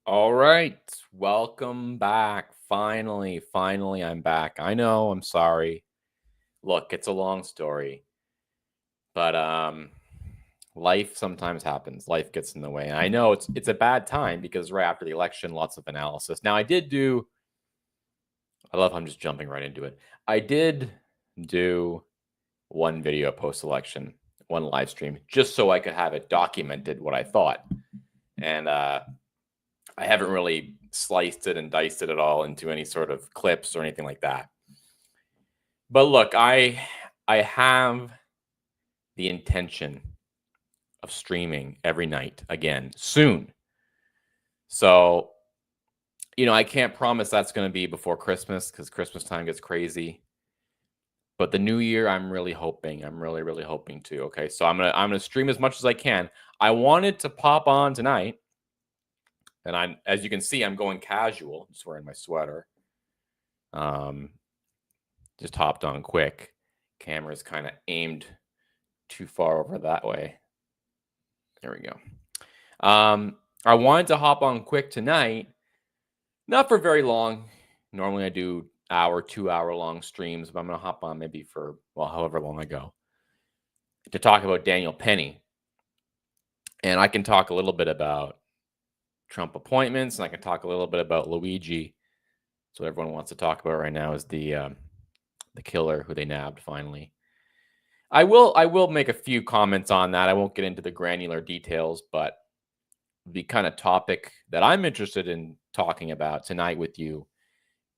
All right, welcome back. Finally, I'm back. I know, I'm sorry. Look, it's a long story, but life sometimes happens. Life gets in the way. And I know it's a bad time because right after the election, lots of analysis. Now, I love how I'm just jumping right into it. I did do one video post-election, one live stream, just so I could have it documented what I thought. And I haven't really sliced it and diced it at all into any sort of clips or anything like that. But look, I have the intention of streaming every night again soon. So, I can't promise that's going to be before Christmas because Christmas time gets crazy. But the new year, I'm really hoping. I'm really, really hoping to. Okay, so I'm gonna stream as much as I can. I wanted to pop on tonight. And as you can see, I'm going casual, just wearing my sweater. Just hopped on quick. Camera's kind of aimed too far over that way. There we go. I wanted to hop on quick tonight, not for very long. Normally I do 2-hour long streams, but I'm going to hop on maybe for, however long I go, to talk about Daniel Penny. And I can talk a little bit about Trump appointments, and I can talk a little bit about Luigi. So everyone wants to talk about right now is the killer who they nabbed finally. I will make a few comments on that. I won't get into the granular details, but the kind of topic that I'm interested in talking about tonight with you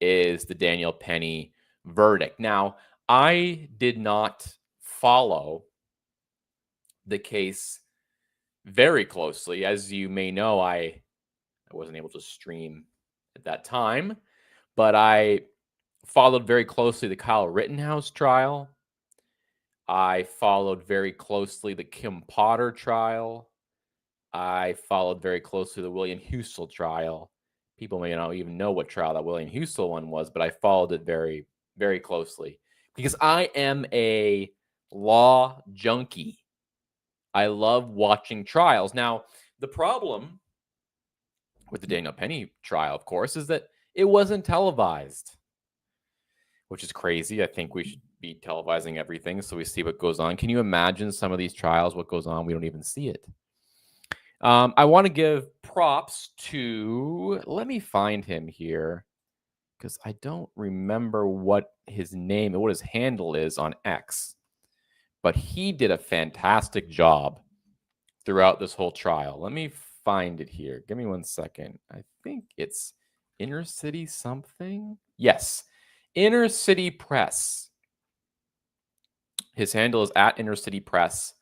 is the Daniel Penny verdict. Now, I did not follow the case very closely. As you may know, I wasn't able to stream at that time, but I followed very closely the Kyle Rittenhouse trial. I followed very closely the Kim Potter trial. I followed very closely the William Husel trial. People may not even know what trial that William Husel one was, but I followed it very, very closely because I am a law junkie. I love watching trials. Now, the problem with the Daniel Penny trial, of course, is that it wasn't televised, which is crazy. I think we should be televising everything so we see what goes on. Can you imagine some of these trials, what goes on? We don't even see it. I want to give props to, let me find him here because I don't remember what his handle is on X, but he did a fantastic job throughout this whole trial. Let me find it here. Give me 1 second. I think it's Inner City something. Yes. Inner City Press. His handle is at Inner City Press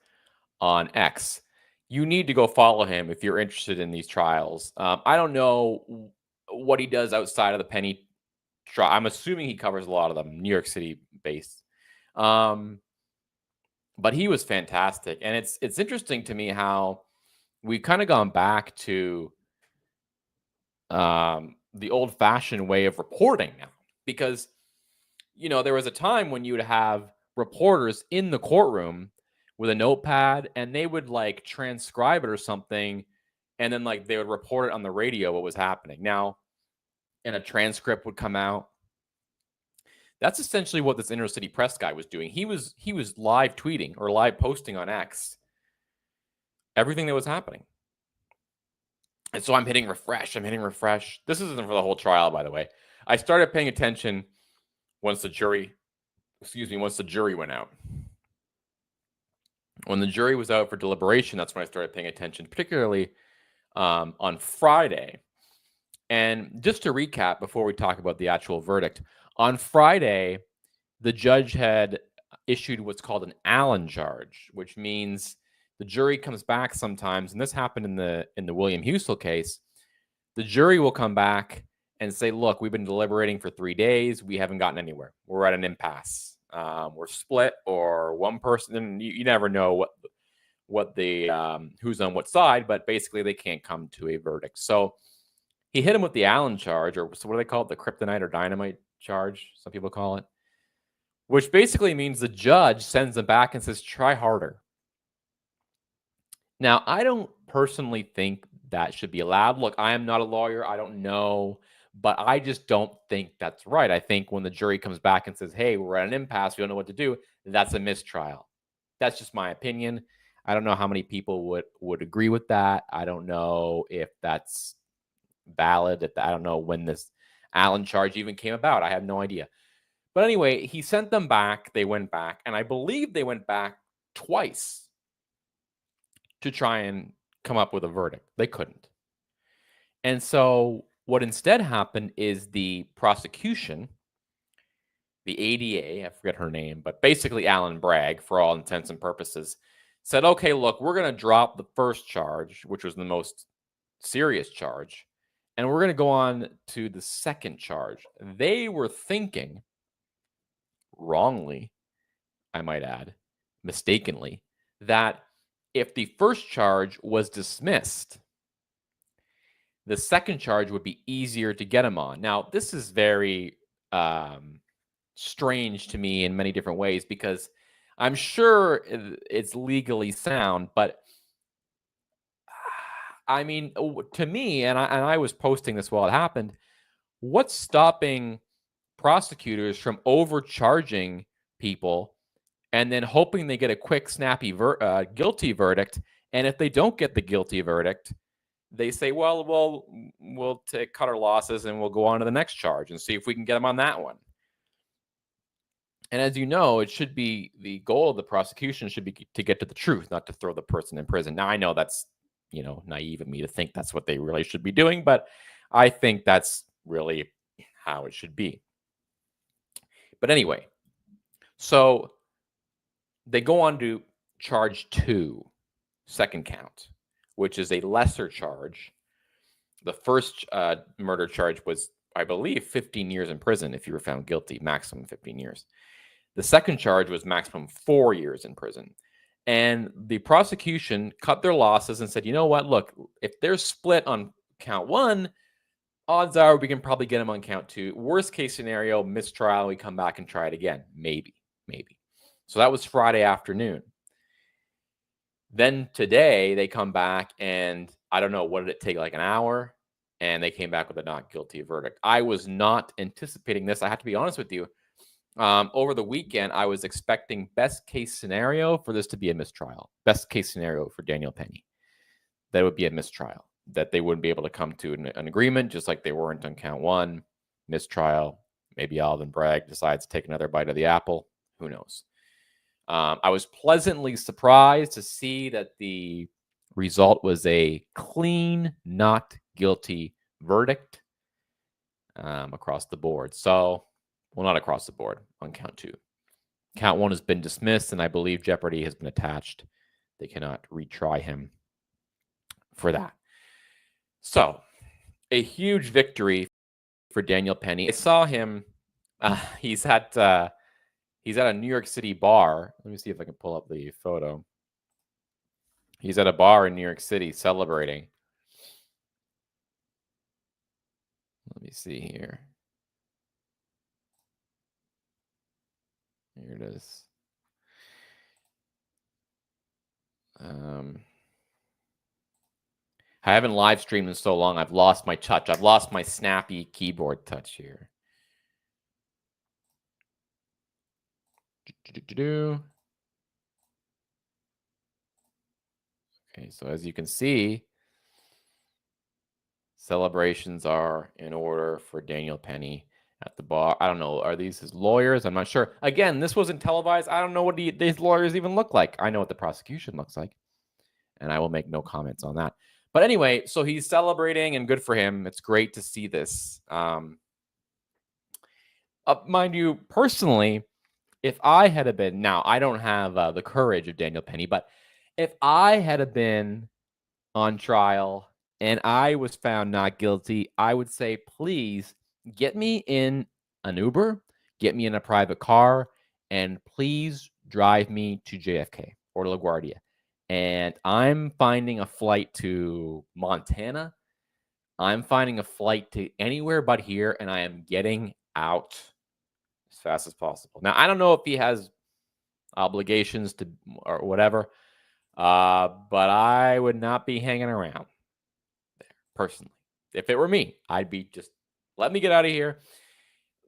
on X. You need to go follow him if you're interested in these trials. I don't know what he does outside of the Penny trial. I'm assuming he covers a lot of them, New York City based. But he was fantastic, and it's interesting to me how we've kind of gone back to the old-fashioned way of reporting now, because there was a time when you would have reporters in the courtroom with a notepad, and they would like transcribe it or something, and then like they would report it on the radio what was happening. Now, and a transcript would come out. That's essentially what this Inner City Press guy was doing. He was live tweeting or live posting on X everything that was happening. And so I'm hitting refresh. This isn't for the whole trial, by the way. I started paying attention once the jury went out. When the jury was out for deliberation, that's when I started paying attention, particularly on Friday. And just to recap before we talk about the actual verdict, on Friday, the judge had issued what's called an Allen charge, which means the jury comes back sometimes, and this happened in the William Husel case. The jury will come back and say, look, we've been deliberating for 3 days. We haven't gotten anywhere. We're at an impasse. We're split, or one person, and you never know what the who's on what side, but basically they can't come to a verdict. So he hit him with the Allen charge, or so what do they call it? The kryptonite or dynamite charge, some people call it, which basically means the judge sends them back and says, try harder. Now, I don't personally think that should be allowed. Look, I am not a lawyer. I don't know, but I just don't think that's right. I think when the jury comes back and says, hey, we're at an impasse, we don't know what to do, that's a mistrial. That's just my opinion. I don't know how many people would agree with that. I don't know if that's valid. I don't know when this Allen charge even came about. I have no idea. But anyway, he sent them back. They went back, and I believe they went back twice to try and come up with a verdict. They couldn't. And so what instead happened is the prosecution, the ADA, I forget her name, but basically Alan Bragg, for all intents and purposes, said, okay, look, we're going to drop the first charge, which was the most serious charge, and we're going to go on to the second charge. They were thinking, wrongly, I might add, mistakenly, that if the first charge was dismissed, the second charge would be easier to get him on. Now, this is very strange to me in many different ways, because I'm sure it's legally sound, but I mean, to me, and I was posting this while it happened, what's stopping prosecutors from overcharging people and then hoping they get a quick, snappy guilty verdict? And if they don't get the guilty verdict, they say, well, we'll cut our losses and we'll go on to the next charge and see if we can get them on that one. And as you know, it should be the goal of the prosecution should be to get to the truth, not to throw the person in prison. Now, I know that's, naive of me to think that's what they really should be doing, but I think that's really how it should be. But anyway, so they go on to charge 2, second count, which is a lesser charge. The first murder charge was, I believe, 15 years in prison if you were found guilty, maximum 15 years. The second charge was maximum 4 years in prison. And the prosecution cut their losses and said, you know what, look, if they're split on count 1, odds are we can probably get them on count 2. Worst case scenario, mistrial, we come back and try it again. Maybe. So that was Friday afternoon. Then today they come back and I don't know, what did it take, like an hour? And they came back with a not guilty verdict. I was not anticipating this. I have to be honest with you. Over the weekend, I was expecting best case scenario for this to be a mistrial. Best case scenario for Daniel Penny. That would be a mistrial. That they wouldn't be able to come to an agreement, just like they weren't on count 1. Mistrial. Maybe Alvin Bragg decides to take another bite of the apple. Who knows? I was pleasantly surprised to see that the result was a clean, not guilty verdict across the board. So, well, not across the board, on count 2. Count one has been dismissed, and I believe jeopardy has been attached. They cannot retry him for that. So, a huge victory for Daniel Penny. I saw him. He's at a New York City bar. Let me see if I can pull up the photo. He's at a bar in New York City celebrating. Let me see here. Here it is. I haven't live streamed in so long. I've lost my touch. I've lost my snappy keyboard touch here. Okay, so as you can see, celebrations are in order for Daniel Penny at the bar. I don't know. Are these his lawyers? I'm not sure. Again, this wasn't televised. I don't know what these lawyers even look like. I know what the prosecution looks like, and I will make no comments on that. But anyway, so he's celebrating, and good for him. It's great to see this. Mind you, personally, if I had been, now I don't have the courage of Daniel Penny, but if I had been on trial and I was found not guilty, I would say, please get me in an Uber, get me in a private car, and please drive me to JFK or LaGuardia. And I'm finding a flight to Montana. I'm finding a flight to anywhere but here, and I am getting out as fast as possible. Now, I don't know if he has obligations to or whatever, but I would not be hanging around there personally. If it were me, I'd be just let me get out of here.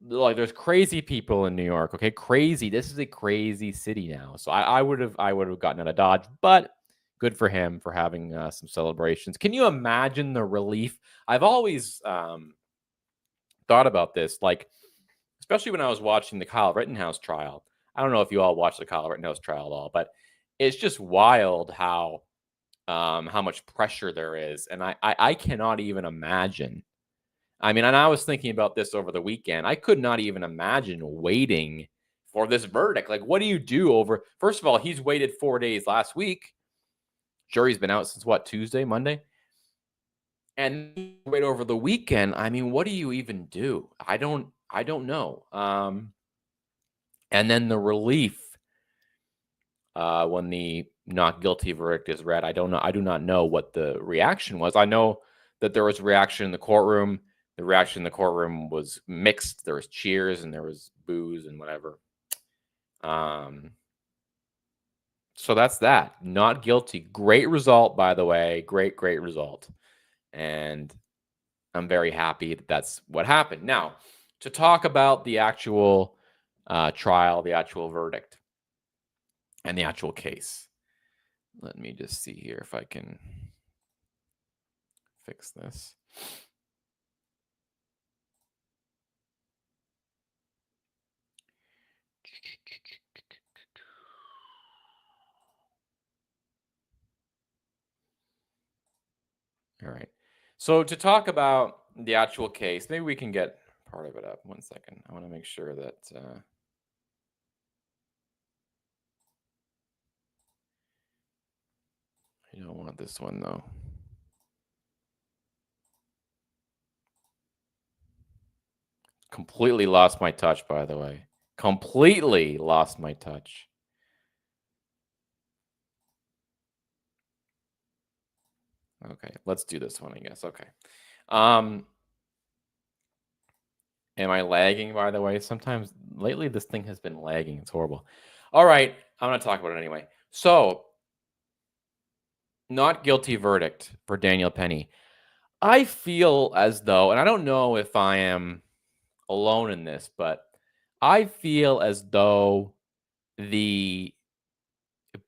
Like there's crazy people in New York. Okay, crazy. This is a crazy city now. So I would have gotten out of Dodge, but good for him for having some celebrations. Can you imagine the relief? I've always thought about this, like especially when I was watching the Kyle Rittenhouse trial. I don't know if you all watched the Kyle Rittenhouse trial at all, but it's just wild how much pressure there is, and I cannot even imagine. I mean, and I was thinking about this over the weekend. I could not even imagine waiting for this verdict. Like, what do you do over? First of all, he's waited 4 days last week. Jury's been out since what, Tuesday, Monday, and wait over the weekend. I mean, what do you even do? I don't know. And then the relief when the not guilty verdict is read. I don't know. I do not know what the reaction was. I know that there was a reaction in the courtroom. The reaction in the courtroom was mixed. There was cheers and there was boos and whatever. So that's that. Not guilty. Great result, by the way. Great result. And I'm very happy that that's what happened. Now, to talk about the actual trial, the actual verdict, and the actual case. Let me just see here if I can fix this. All right. So to talk about the actual case, maybe we can get part of it up. 1 second. I want to make sure that I don't want this one though. Completely lost my touch, by the way. Completely lost my touch. Okay, let's do this one, I guess. Okay. Am I lagging, by the way? Sometimes lately this thing has been lagging. It's horrible. All right, I'm going to talk about it anyway. So, not guilty verdict for Daniel Penny. I feel as though, and I don't know if I am alone in this, but I feel as though the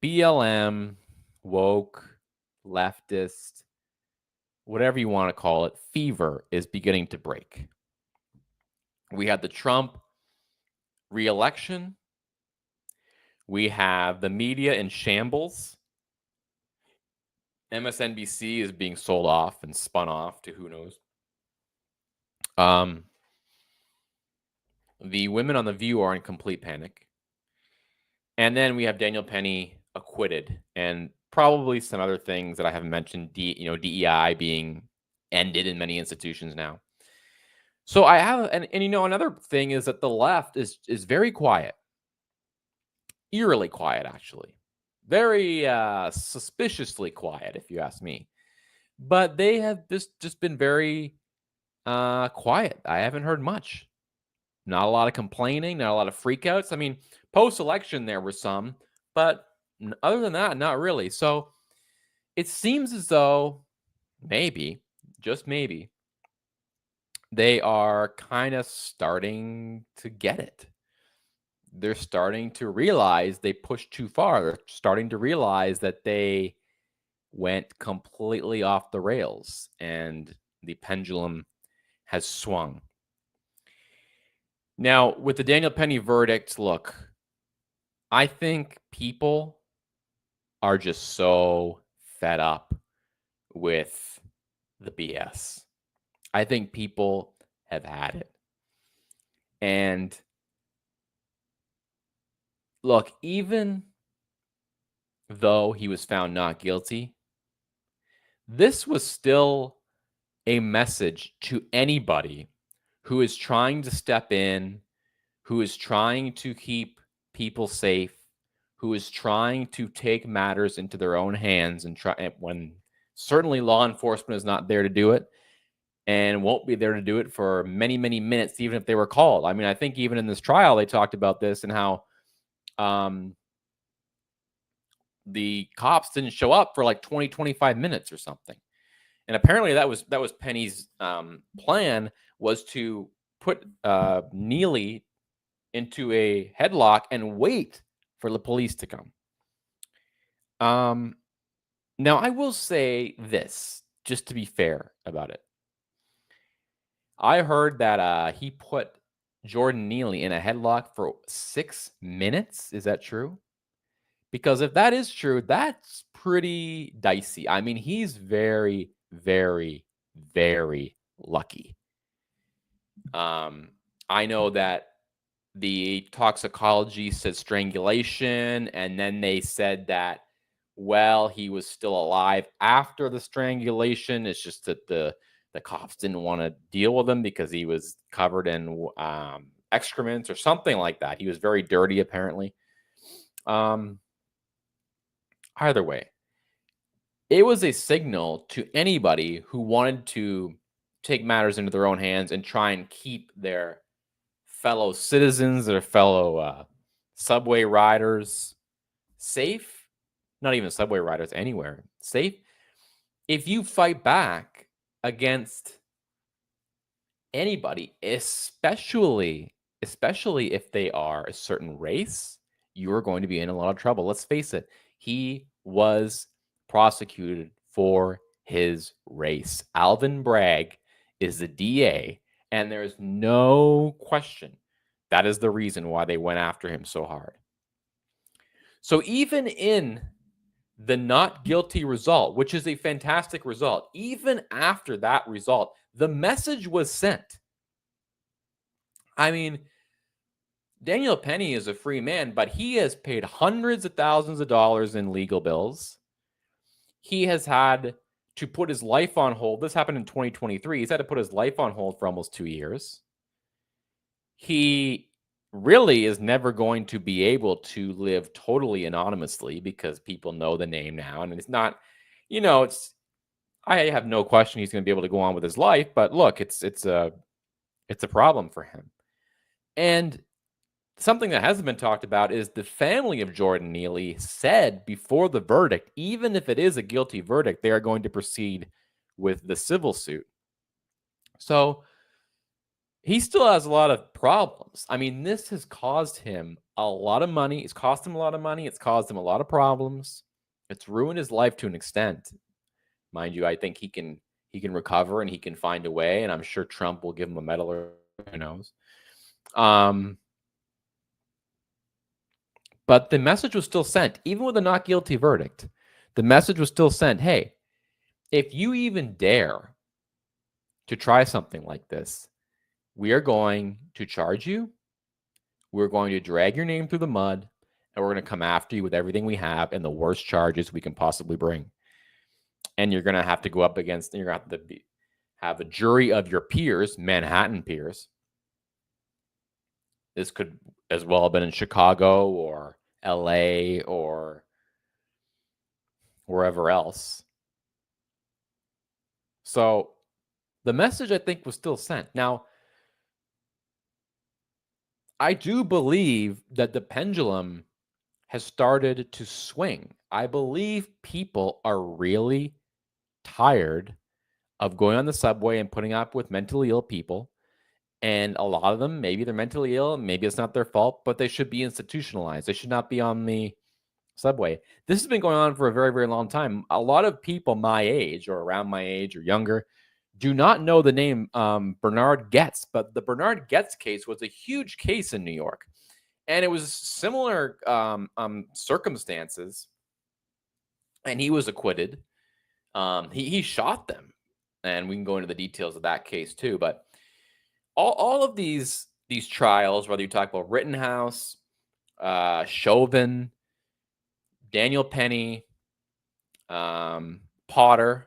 BLM, woke, leftist, whatever you want to call it, fever is beginning to break. We had the Trump re-election. We have the media in shambles. MSNBC is being sold off and spun off to who knows. The women on The View are in complete panic. And then we have Daniel Penny acquitted, and probably some other things that I haven't mentioned. DEI being ended in many institutions now. So I have, and another thing is that the left is very quiet, eerily quiet, actually, very suspiciously quiet, if you ask me. But they have just been very quiet. I haven't heard much. Not a lot of complaining, not a lot of freakouts. I mean, post-election there were some, but other than that, not really. So it seems as though maybe, just maybe, they are kind of starting to get it. They're starting to realize they pushed too far. They're starting to realize that they went completely off the rails and the pendulum has swung. Now, with the Daniel Penny verdict, look, I think people are just so fed up with the BS. I think people have had it. And look, even though he was found not guilty, this was still a message to anybody who is trying to step in, who is trying to keep people safe, who is trying to take matters into their own hands and try when certainly law enforcement is not there to do it and won't be there to do it for many, many minutes, even if they were called. I mean, I think even in this trial, they talked about this and how the cops didn't show up for like 20, 25 minutes or something. And apparently that was Penny's plan, was to put Neely into a headlock and wait for the police to come. Now, I will say this, just to be fair about it. I heard that he put Jordan Neely in a headlock for 6 minutes. Is that true? Because if that is true, that's pretty dicey. I mean, he's very, very, very lucky. I know that the toxicology said strangulation, and then they said that, well, he was still alive after the strangulation. It's just that the cops didn't want to deal with him because he was covered in excrements or something like that. He was very dirty, apparently. Either way, it was a signal to anybody who wanted to take matters into their own hands and try and keep their fellow citizens, their fellow subway riders safe. Not even subway riders, anywhere safe. If you fight back against anybody, especially if they are a certain race, you are going to be in a lot of trouble. Let's face it. He was prosecuted for his race. Alvin Bragg is the DA, and there's no question that is the reason why they went after him so hard. So even in the not guilty result, which is a fantastic result, even after that result, the message was sent. I mean, Daniel Penny is a free man, but he has paid hundreds of thousands of dollars in legal bills. He has had to put his life on hold. This happened in 2023. He's had to put his life on hold for almost 2 years. He really is never going to be able to live totally anonymously because people know the name now. And it's not, I have no question he's going to be able to go on with his life, but look, it's a problem for him. And something that hasn't been talked about is the family of Jordan Neely said before the verdict, even if it is a guilty verdict, they are going to proceed with the civil suit. So he still has a lot of problems. I mean, this has caused him a lot of money. It's cost him a lot of money. It's caused him a lot of problems. It's ruined his life to an extent. Mind you, I think he can recover and he can find a way, and I'm sure Trump will give him a medal, or who knows. But the message was still sent, even with a not guilty verdict. The message was still sent, hey, if you even dare to try something like this, we are going to charge you. We're going to drag your name through the mud, and we're going to come after you with everything we have and the worst charges we can possibly bring. And you're going to have to go up against, you're going to have to have a jury of your peers, Manhattan peers. This could as well have been in Chicago or LA or wherever else. So the message, I think, was still sent. Now, I do believe that the pendulum has started to swing. I believe people are really tired of going on the subway and putting up with mentally ill people. And a lot of them, maybe they're mentally ill, maybe it's not their fault, but they should be institutionalized. They should not be on the subway. This has been going on for a very, very long time. A lot of people my age or around my age or younger do not know the name Bernard Goetz, but the Bernard Goetz case was a huge case in New York. And it was similar circumstances, and he was acquitted. He shot them, and we can go into the details of that case too. But all of these trials, whether you talk about Rittenhouse, Chauvin, Daniel Penny, Potter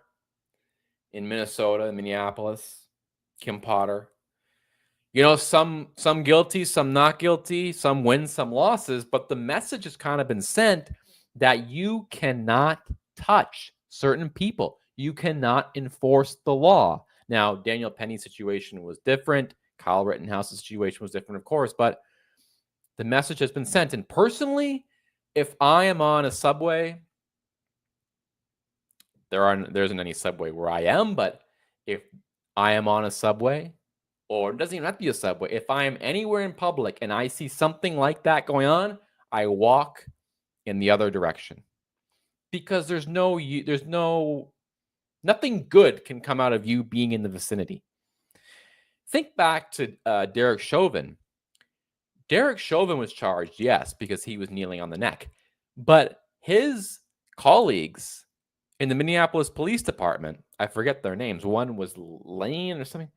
in Minnesota, Minneapolis, Kim Potter. You know, some guilty, some not guilty, some wins, some losses, but the message has kind of been sent that you cannot touch certain people. You cannot enforce the law. Now, Daniel Penny's situation was different. Kyle Rittenhouse's situation was different, of course, but the message has been sent. And personally, if I am on a subway, there isn't any subway where I am, but if I am on a subway, or it doesn't even have to be a subway, if I am anywhere in public and I see something like that going on, I walk in the other direction. Because nothing good can come out of you being in the vicinity. Think back to Derek Chauvin. Derek Chauvin was charged, yes, because he was kneeling on the neck. But his colleagues in the Minneapolis Police Department, I forget their names. One was Lane or something.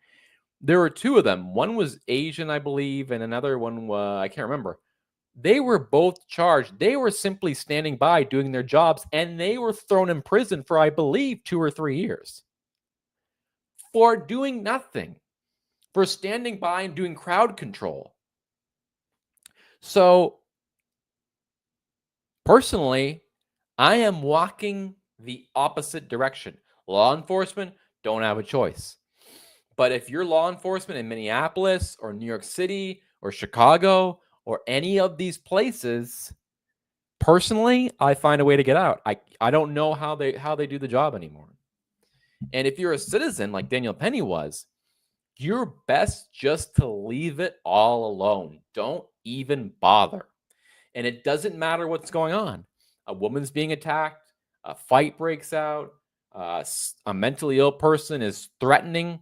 There were two of them. One was Asian, I believe, and another one was, I can't remember. They were both charged. They were simply standing by doing their jobs, and they were thrown in prison for, I believe, 2 or 3 years for doing nothing, for standing by and doing crowd control. So, personally, I am walking the opposite direction. Law enforcement don't have a choice. But if you're law enforcement in Minneapolis or New York City or Chicago or any of these places, personally, I find a way to get out. I don't know how they do the job anymore. And if you're a citizen like Daniel Penny was, you're best just to leave it all alone. Don't even bother. And it doesn't matter what's going on. A woman's being attacked, a fight breaks out, a mentally ill person is threatening.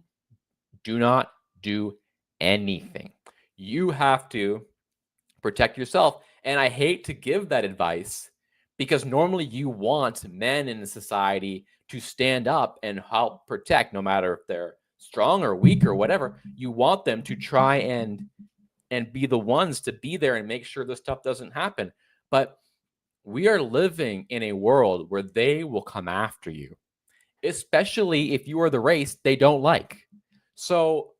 Do not do anything. You have to protect yourself. And I hate to give that advice because normally you want men in the society to stand up and help protect, no matter if they're strong or weak or whatever. You want them to try and be the ones to be there and make sure this stuff doesn't happen. But we are living in a world where they will come after you, especially if you are the race they don't like. So,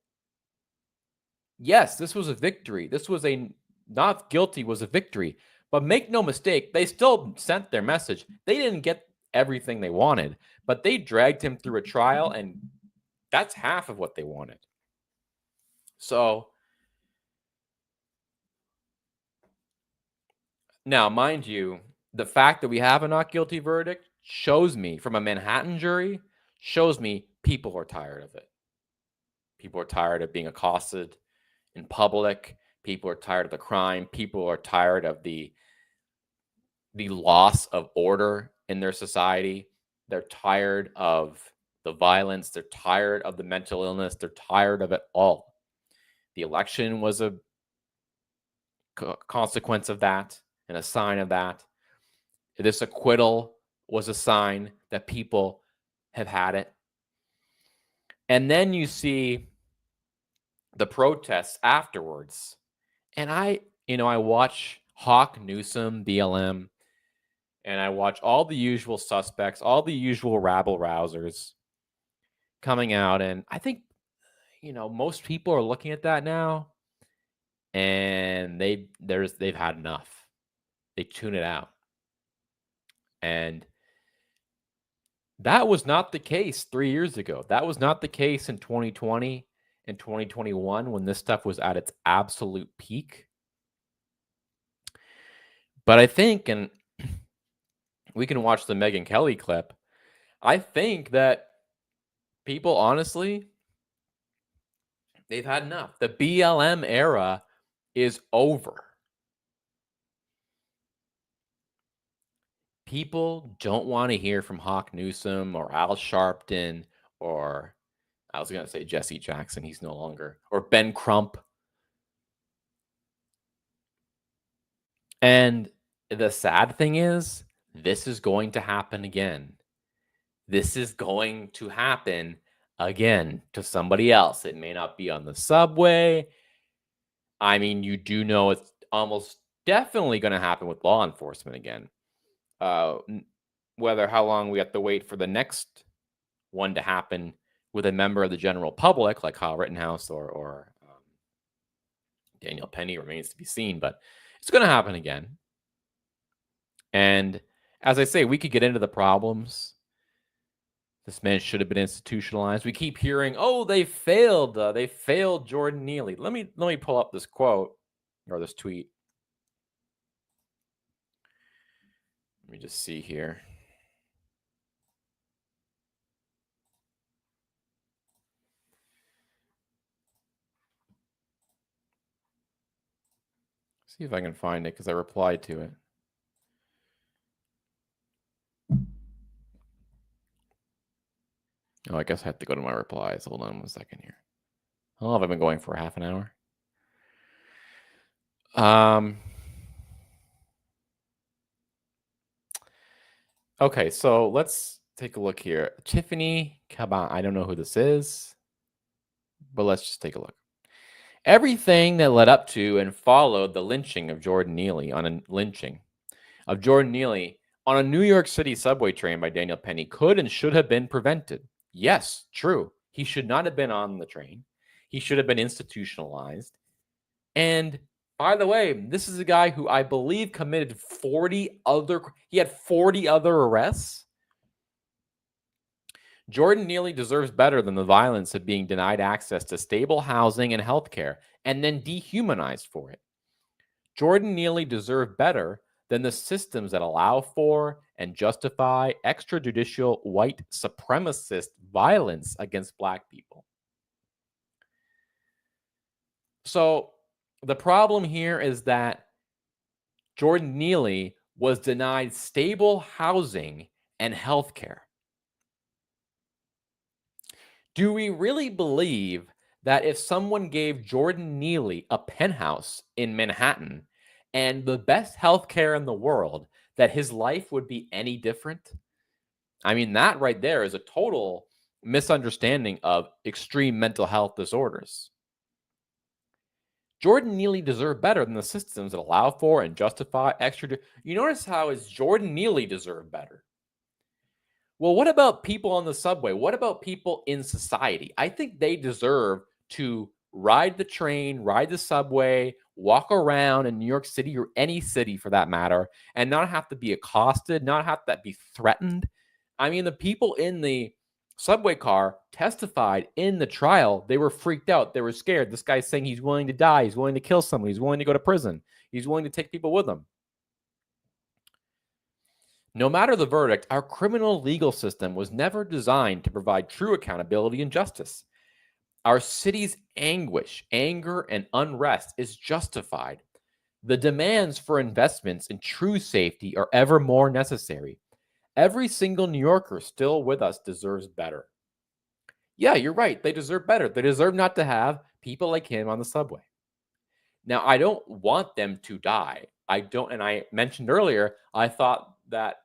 yes, this was a victory. This was not guilty was a victory. But make no mistake, they still sent their message. They didn't get everything they wanted, but they dragged him through a trial, and that's half of what they wanted. So, now, mind you, the fact that we have a not guilty verdict shows me, from a Manhattan jury, shows me people are tired of it. People are tired of being accosted in public. People are tired of the crime. People are tired of the loss of order in their society. They're tired of the violence. They're tired of the mental illness. They're tired of it all. The election was a consequence of that and a sign of that. This acquittal was a sign that people have had it. And then you see the protests afterwards. And I watch Hawk, Newsom, BLM, and I watch all the usual suspects, all the usual rabble rousers coming out. And I think, most people are looking at that now and they've had enough. They tune it out. And that was not the case 3 years ago. That was not the case in 2020 and 2021 when this stuff was at its absolute peak. But I think, and we can watch the Megyn Kelly clip, I think that people, honestly, they've had enough. The BLM era is over. People don't want to hear from Hawk Newsom or Al Sharpton, or I was going to say Jesse Jackson. He's no longer, or Ben Crump. And the sad thing is, this is going to happen again. This is going to happen again to somebody else. It may not be on the subway. I mean, you do know it's almost definitely going to happen with law enforcement again. Whether how long we have to wait for the next one to happen with a member of the general public, like Kyle Rittenhouse or Daniel Penny, remains to be seen. But it's going to happen again. And as I say, we could get into the problems. This man should have been institutionalized. We keep hearing, "Oh, they failed. They failed Jordan Neely." Let me pull up this quote or this tweet. Let me just see here. See if I can find it because I replied to it. Oh, I guess I have to go to my replies. Hold on 1 second here. How long have I been going for? Half an hour? Okay, so let's take a look here. Tiffany Caban. I don't know who this is, but let's just take a look. Everything that led up to and followed the lynching of Jordan Neely on a New York City subway train by Daniel Penny could and should have been prevented. Yes, true. He should not have been on the train. He should have been institutionalized. And by the way, this is a guy who I believe committed 40 other arrests. Jordan Neely deserves better than the violence of being denied access to stable housing and healthcare and then dehumanized for it. Jordan Neely deserved better than the systems that allow for and justify extrajudicial white supremacist violence against Black people. So the problem here is that Jordan Neely was denied stable housing and healthcare. Do we really believe that if someone gave Jordan Neely a penthouse in Manhattan and the best healthcare in the world, that his life would be any different? I mean, that right there is a total misunderstanding of extreme mental health disorders. Jordan Neely deserved better than the systems that allow for and justify You notice how is Jordan Neely deserved better? Well, what about people on the subway? What about people in society? I think they deserve to ride the train, ride the subway, walk around in New York City or any city for that matter, and not have to be accosted, not have to be threatened. I mean, the people in the subway car testified in the trial. They were freaked out. They were scared. This guy's saying he's willing to die. He's willing to kill someone. He's willing to go to prison. He's willing to take people with him. No matter the verdict, our criminal legal system was never designed to provide true accountability and justice. Our city's anguish, anger, and unrest is justified. The demands for investments in true safety are ever more necessary. Every single New Yorker still with us deserves better. Yeah, you're right. They deserve better. They deserve not to have people like him on the subway. Now, I don't want them to die. And I mentioned earlier, I thought that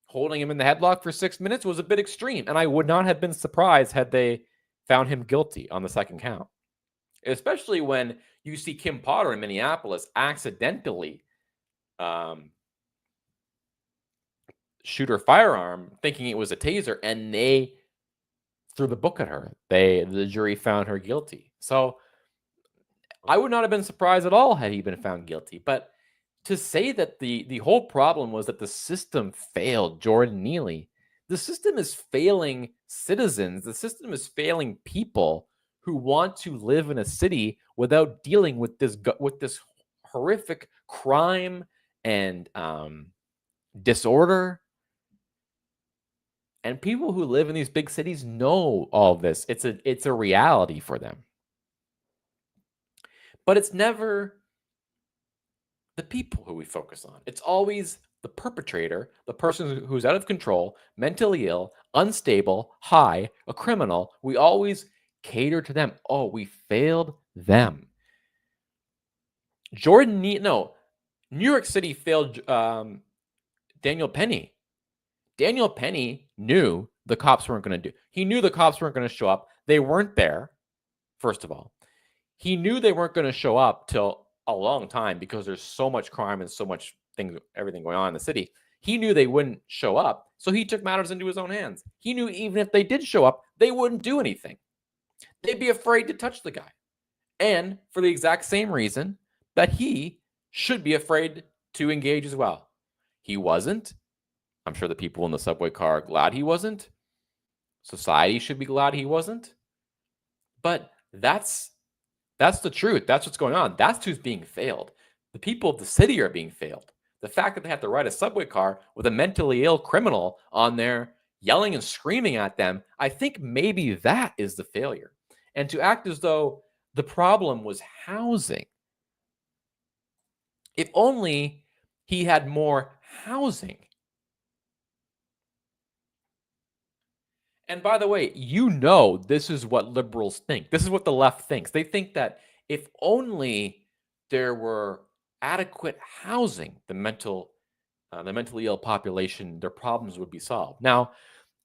holding him in the headlock for 6 minutes was a bit extreme, and I would not have been surprised had they found him guilty on the second count, especially when you see Kim Potter in Minneapolis accidentally um, shoot her firearm, thinking it was a taser, and they threw the book at her. The jury found her guilty. So I would not have been surprised at all had he been found guilty. But to say that the whole problem was that the system failed Jordan Neely, the system is failing citizens. The system is failing people who want to live in a city without dealing with this horrific crime and disorder. And people who live in these big cities know all this. It's a reality for them. But it's never the people who we focus on. It's always the perpetrator, the person who's out of control, mentally ill, unstable, high, a criminal. We always cater to them. Oh, we failed them. No, New York City failed Daniel Penny. Daniel Penny knew the cops weren't going to do. He knew the cops weren't going to show up. They weren't there, first of all. He knew they weren't going to show up till a long time because there's so much crime and so much everything going on in the city. He knew they wouldn't show up, so he took matters into his own hands. He knew even if they did show up, they wouldn't do anything. They'd be afraid to touch the guy. And for the exact same reason that he should be afraid to engage as well. He wasn't. I'm sure the people in the subway car are glad he wasn't. Society should be glad he wasn't. But that's the truth. That's what's going on. That's who's being failed. The people of the city are being failed. The fact that they have to ride a subway car with a mentally ill criminal on there yelling and screaming at them, I think maybe that is the failure. And to act as though the problem was housing. If only he had more housing. And by the way, this is what liberals think. This is what the left thinks. They think that if only there were adequate housing, the mentally ill population, their problems would be solved. Now,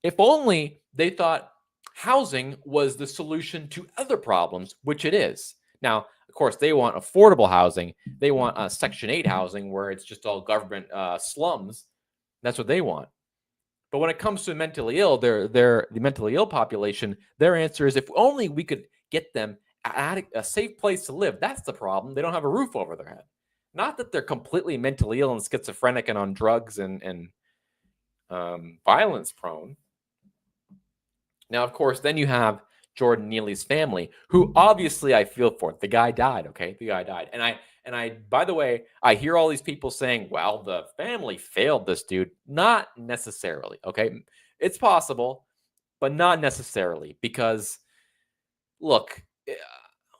if only they thought housing was the solution to other problems, which it is. Now, of course, they want affordable housing. They want Section 8 housing where it's just all government slums. That's what they want. But when it comes to mentally ill, the mentally ill population, their answer is if only we could get them at a safe place to live. That's the problem. They don't have a roof over their head. Not that they're completely mentally ill and schizophrenic and on drugs and violence prone. Now, of course, then you have Jordan Neely's family, who obviously I feel for. The guy died, okay? The guy died. And I, by the way, I hear all these people saying, well, the family failed this dude. Not necessarily, okay? It's possible, but not necessarily because, look,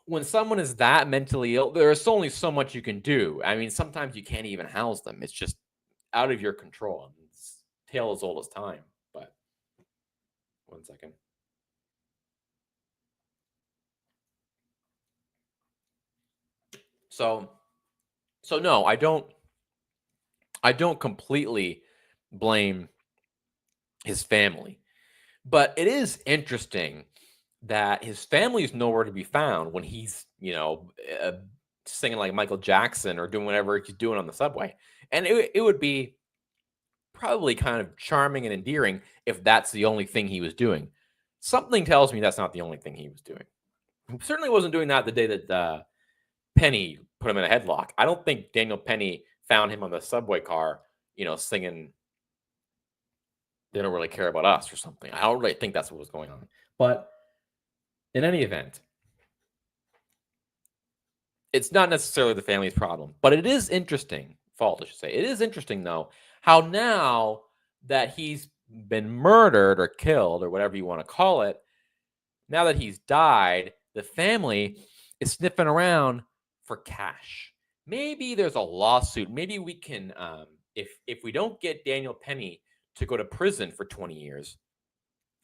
when someone is that mentally ill, there's only so much you can do. I mean, sometimes you can't even house them. It's just out of your control. It's tale as old as time. But 1 second. So no, I don't completely blame his family. But it is interesting that his family is nowhere to be found when he's, singing like Michael Jackson or doing whatever he's doing on the subway. And it would be probably kind of charming and endearing if that's the only thing he was doing. Something tells me that's not the only thing he was doing. He certainly wasn't doing that the day that Penny put him in a headlock. I don't think Daniel Penny found him on the subway car, singing "They Don't Really Care About Us" or something. I don't really think that's what was going on. But in any event, it's not necessarily the family's problem. But it is interesting, fault, I should say. It is interesting, though, how now that he's been murdered or killed or whatever you want to call it, now that he's died, the family is sniffing around for cash. Maybe there's a lawsuit. Maybe we can, if we don't get Daniel Penny to go to prison for 20 years,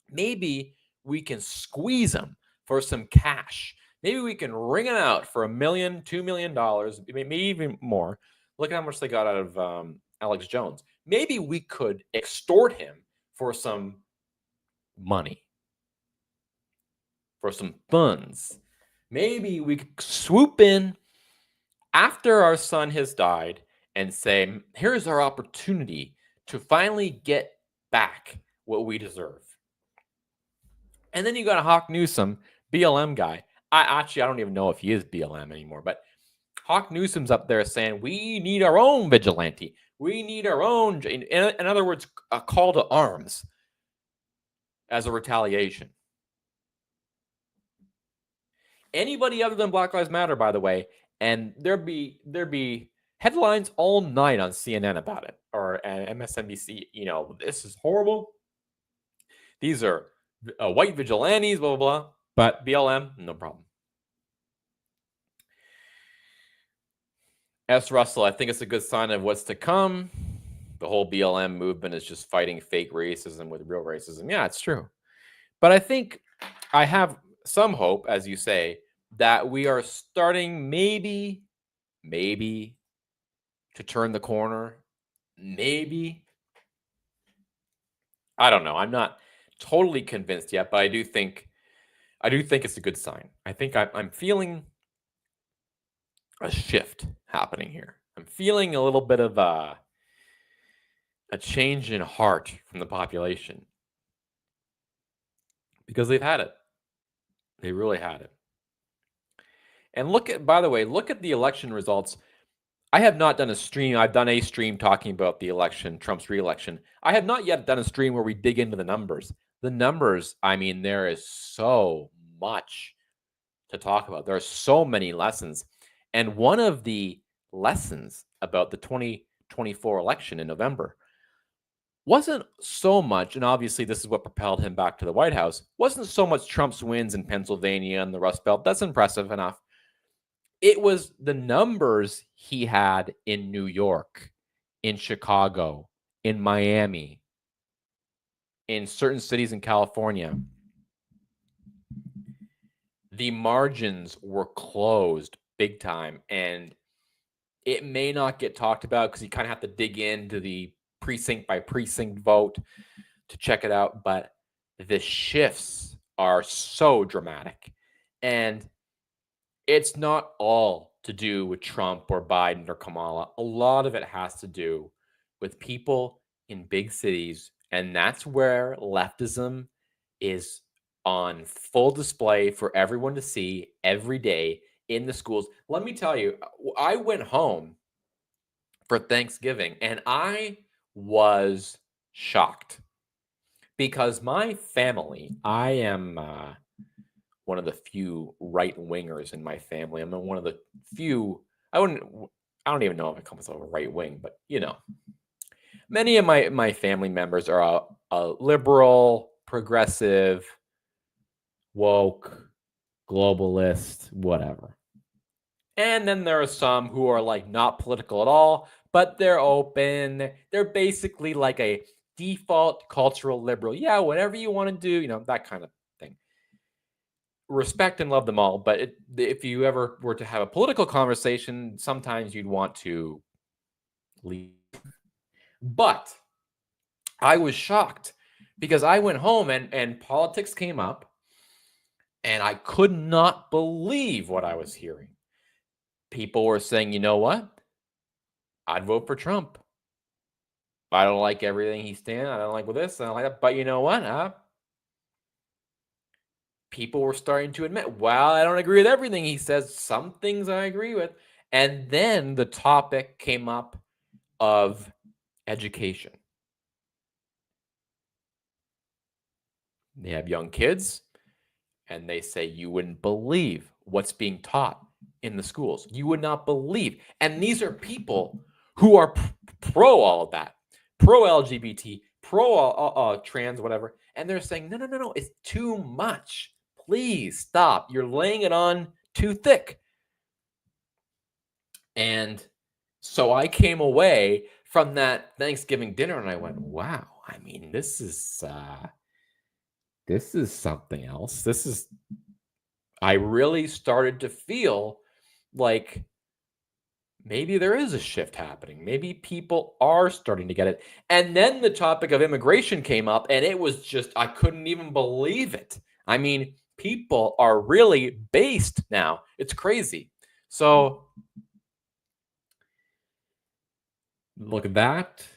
maybe we can squeeze him for some cash. Maybe we can wring it out for $1 million, $2 million, maybe even more. Look at how much they got out of Alex Jones. Maybe we could extort him for some money, for some funds. Maybe we could swoop in after our son has died and say, here's our opportunity to finally get back what we deserve. And then you got a Hawk Newsom, BLM guy. I don't even know if he is BLM anymore, but Hawk Newsom's up there saying, we need our own vigilante. We need our own, in other words, a call to arms as a retaliation. Anybody other than Black Lives Matter, by the way, and there'd be headlines all night on CNN about it, or MSNBC. This is horrible. These are white vigilantes, blah, blah, blah. But BLM, no problem. S. Russell, I think it's a good sign of what's to come. The whole BLM movement is just fighting fake racism with real racism. Yeah, it's true. But I think I have some hope, as you say, that we are starting maybe to turn the corner. Maybe. I don't know. I'm not totally convinced yet, but I do think it's a good sign. I think I'm feeling a shift happening here. I'm feeling a little bit of a change in heart from the population because they've had it. They really had it. And by the way, look at the election results. I have not done a stream. I've done a stream talking about the election, Trump's re-election. I have not yet done a stream where we dig into the numbers. The numbers, I mean, there is so much to talk about. There are so many lessons. And one of the lessons about the 2024 election in November wasn't so much, and obviously this is what propelled him back to the White House, wasn't so much Trump's wins in Pennsylvania and the Rust Belt. That's impressive enough. It was the numbers he had in New York, in Chicago, in Miami, in certain cities in California. The margins were closed big time, and it may not get talked about because you kind of have to dig into the precinct by precinct vote to check it out, but the shifts are so dramatic. And it's not all to do with Trump or Biden or Kamala. A lot of it has to do with people in big cities, and that's where leftism is on full display for everyone to see every day in the schools. Let me tell you, I went home for Thanksgiving and I was shocked because my family, I am one of the few right wingers in my family. I'm one of the few. I don't even know if it comes with a right wing, but many of my family members are a liberal, progressive, woke, globalist, whatever. And then there are some who are like not political at all, but they're open. They're basically like a default cultural liberal. Yeah, whatever you want to do, that kind of thing. Respect and love them all, but if you ever were to have a political conversation, sometimes you'd want to leave. But I was shocked because I went home and politics came up, and I could not believe what I was hearing. People were saying, you know what? I'd vote for Trump. I don't like everything he's saying. I don't like this. I don't like that. But you know what? People were starting to admit, well, I don't agree with everything he says. Some things I agree with. And then the topic came up of education. They have young kids, and they say, you wouldn't believe what's being taught in the schools. You would not believe. And these are people who are pro all of that, pro LGBT, pro trans, whatever. And they're saying, no, it's too much. Please stop. You're laying it on too thick. And so I came away from that Thanksgiving dinner and I went, wow, I mean, this is something else. I really started to feel like maybe there is a shift happening. Maybe people are starting to get it. And then the topic of immigration came up and it was just, I couldn't even believe it. I mean, people are really based now. It's crazy. So Look at that.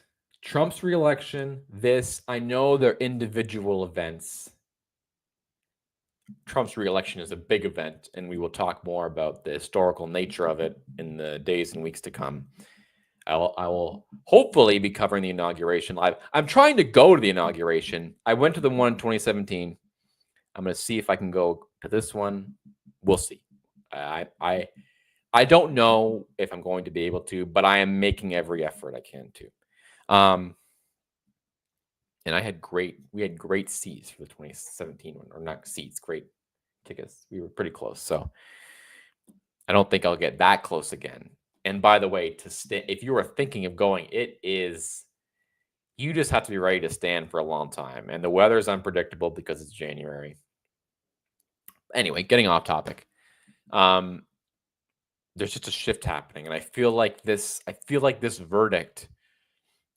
Trump's reelection. This, I know they're individual events. Trump's reelection is a big event, and we will talk more about the historical nature of it in the days and weeks to come. I will hopefully be covering the inauguration live. I'm trying to go to the inauguration. I went to the one in 2017. I'm going to see if I can go to this one. We'll see. I don't know if I'm going to be able to, but I am making every effort I can to. And we had great seats for the 2017 one, or not seats, great tickets. We were pretty close. So I don't think I'll get that close again. And by the way, if you are thinking of going, you just have to be ready to stand for a long time. And the weather is unpredictable because it's January. Anyway, getting off topic. There's just a shift happening. And I feel like this verdict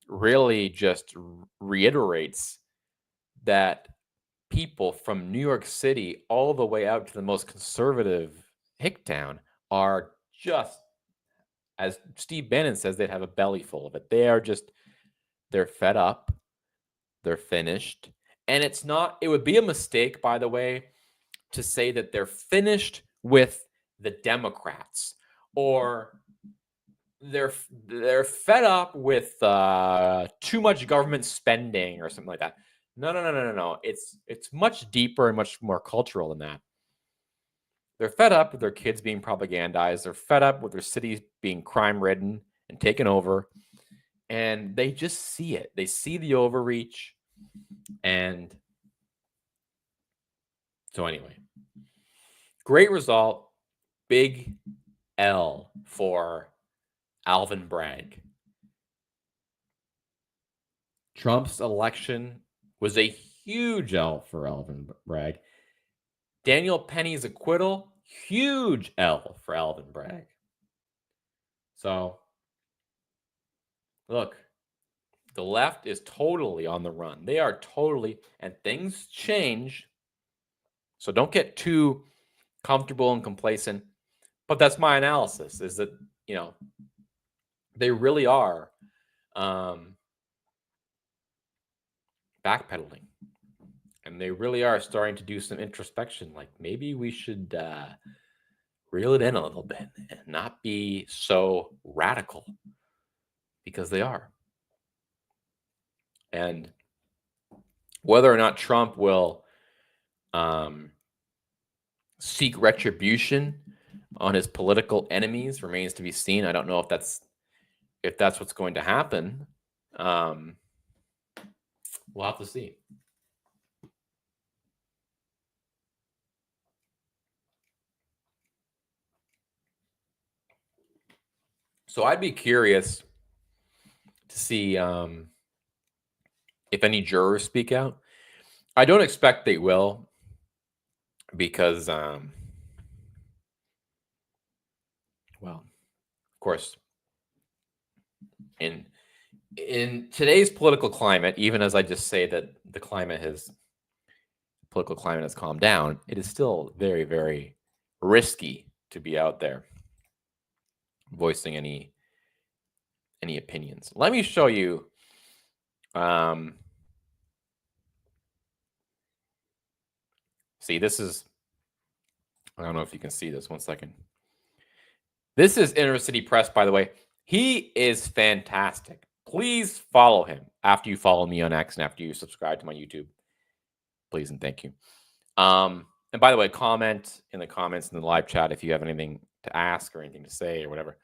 really just reiterates that people from New York City all the way out to the most conservative hick town are just, as Steve Bannon says, they'd have a belly full of it. They're fed up. They're finished. And it would be a mistake, by the way, to say that they're finished with the Democrats or they're fed up with too much government spending or something like that. No. It's much deeper and much more cultural than that. They're fed up with their kids being propagandized. They're fed up with their cities being crime-ridden and taken over. And they just see it. They see the overreach. And so anyway, great result. Big L for Alvin Bragg. Trump's election was a huge L for Alvin Bragg. Daniel Penny's acquittal, huge L for Alvin Bragg. So, look, the left is totally on the run. They are totally, and things change. So don't get too comfortable and complacent. But that's my analysis, is that, they really are backpedaling. And they really are starting to do some introspection. Like, maybe we should reel it in a little bit and not be so radical, because they are. And whether or not Trump will seek retribution on his political enemies remains to be seen. I don't know if that's what's going to happen. We'll have to see. So I'd be curious to see if any jurors speak out. I don't expect they will, because, well, of course, in today's political climate, even as I just say that the political climate has calmed down, it is still very, very risky to be out there voicing any opinions. Let me show you. See, this is, I don't know if you can see this. 1 second. This is Inner City Press, by the way. He is fantastic. Please follow him after you follow me on X and after you subscribe to my YouTube. Please and thank you. And by the way, comment in the comments in the live chat if you have anything to ask or anything to say or whatever.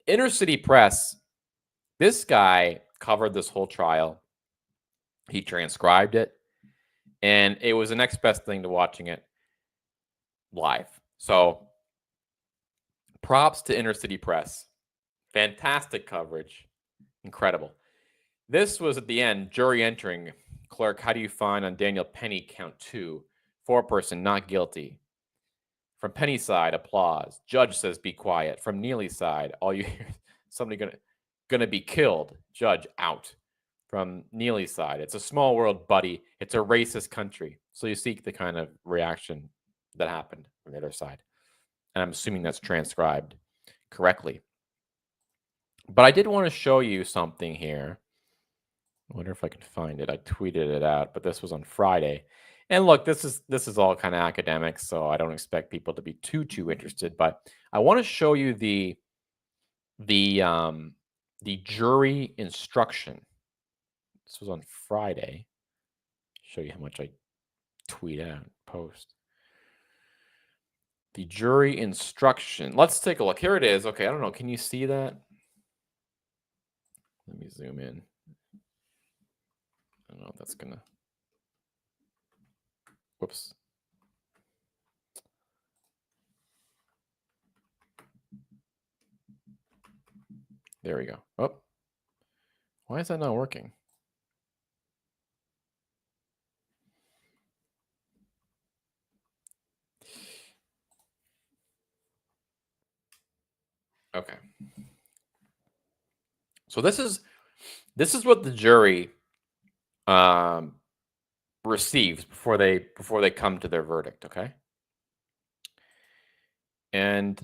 Inner City Press, this guy covered this whole trial. He transcribed it, and it was the next best thing to watching it live. So props to Inner City Press. Fantastic coverage. Incredible. This was at the end, jury entering. Clerk, how do you find on Daniel Penny count 2? 4-person, not guilty. From Penny's side, applause. Judge says be quiet. From Neely's side, all you hear, somebody gonna be killed. Judge out. From Neely's side, it's a small world, buddy. It's a racist country. So you see the kind of reaction that happened from the other side. And I'm assuming that's transcribed correctly. But I did want to show you something here. I wonder if I can find it. I tweeted it out, but this was on Friday. And look, this is all kind of academic, so I don't expect people to be too interested. But I want to show you the um, the jury instruction. This was on Friday. Show you how much I tweet out, post. The jury instruction. Let's take a look. Here it is. Okay, I don't know. Can you see that? Let me zoom in. I don't know if that's gonna. Whoops. There we go. Oh, why is that not working? Okay. So this is what the jury receives before they come to their verdict. Okay, and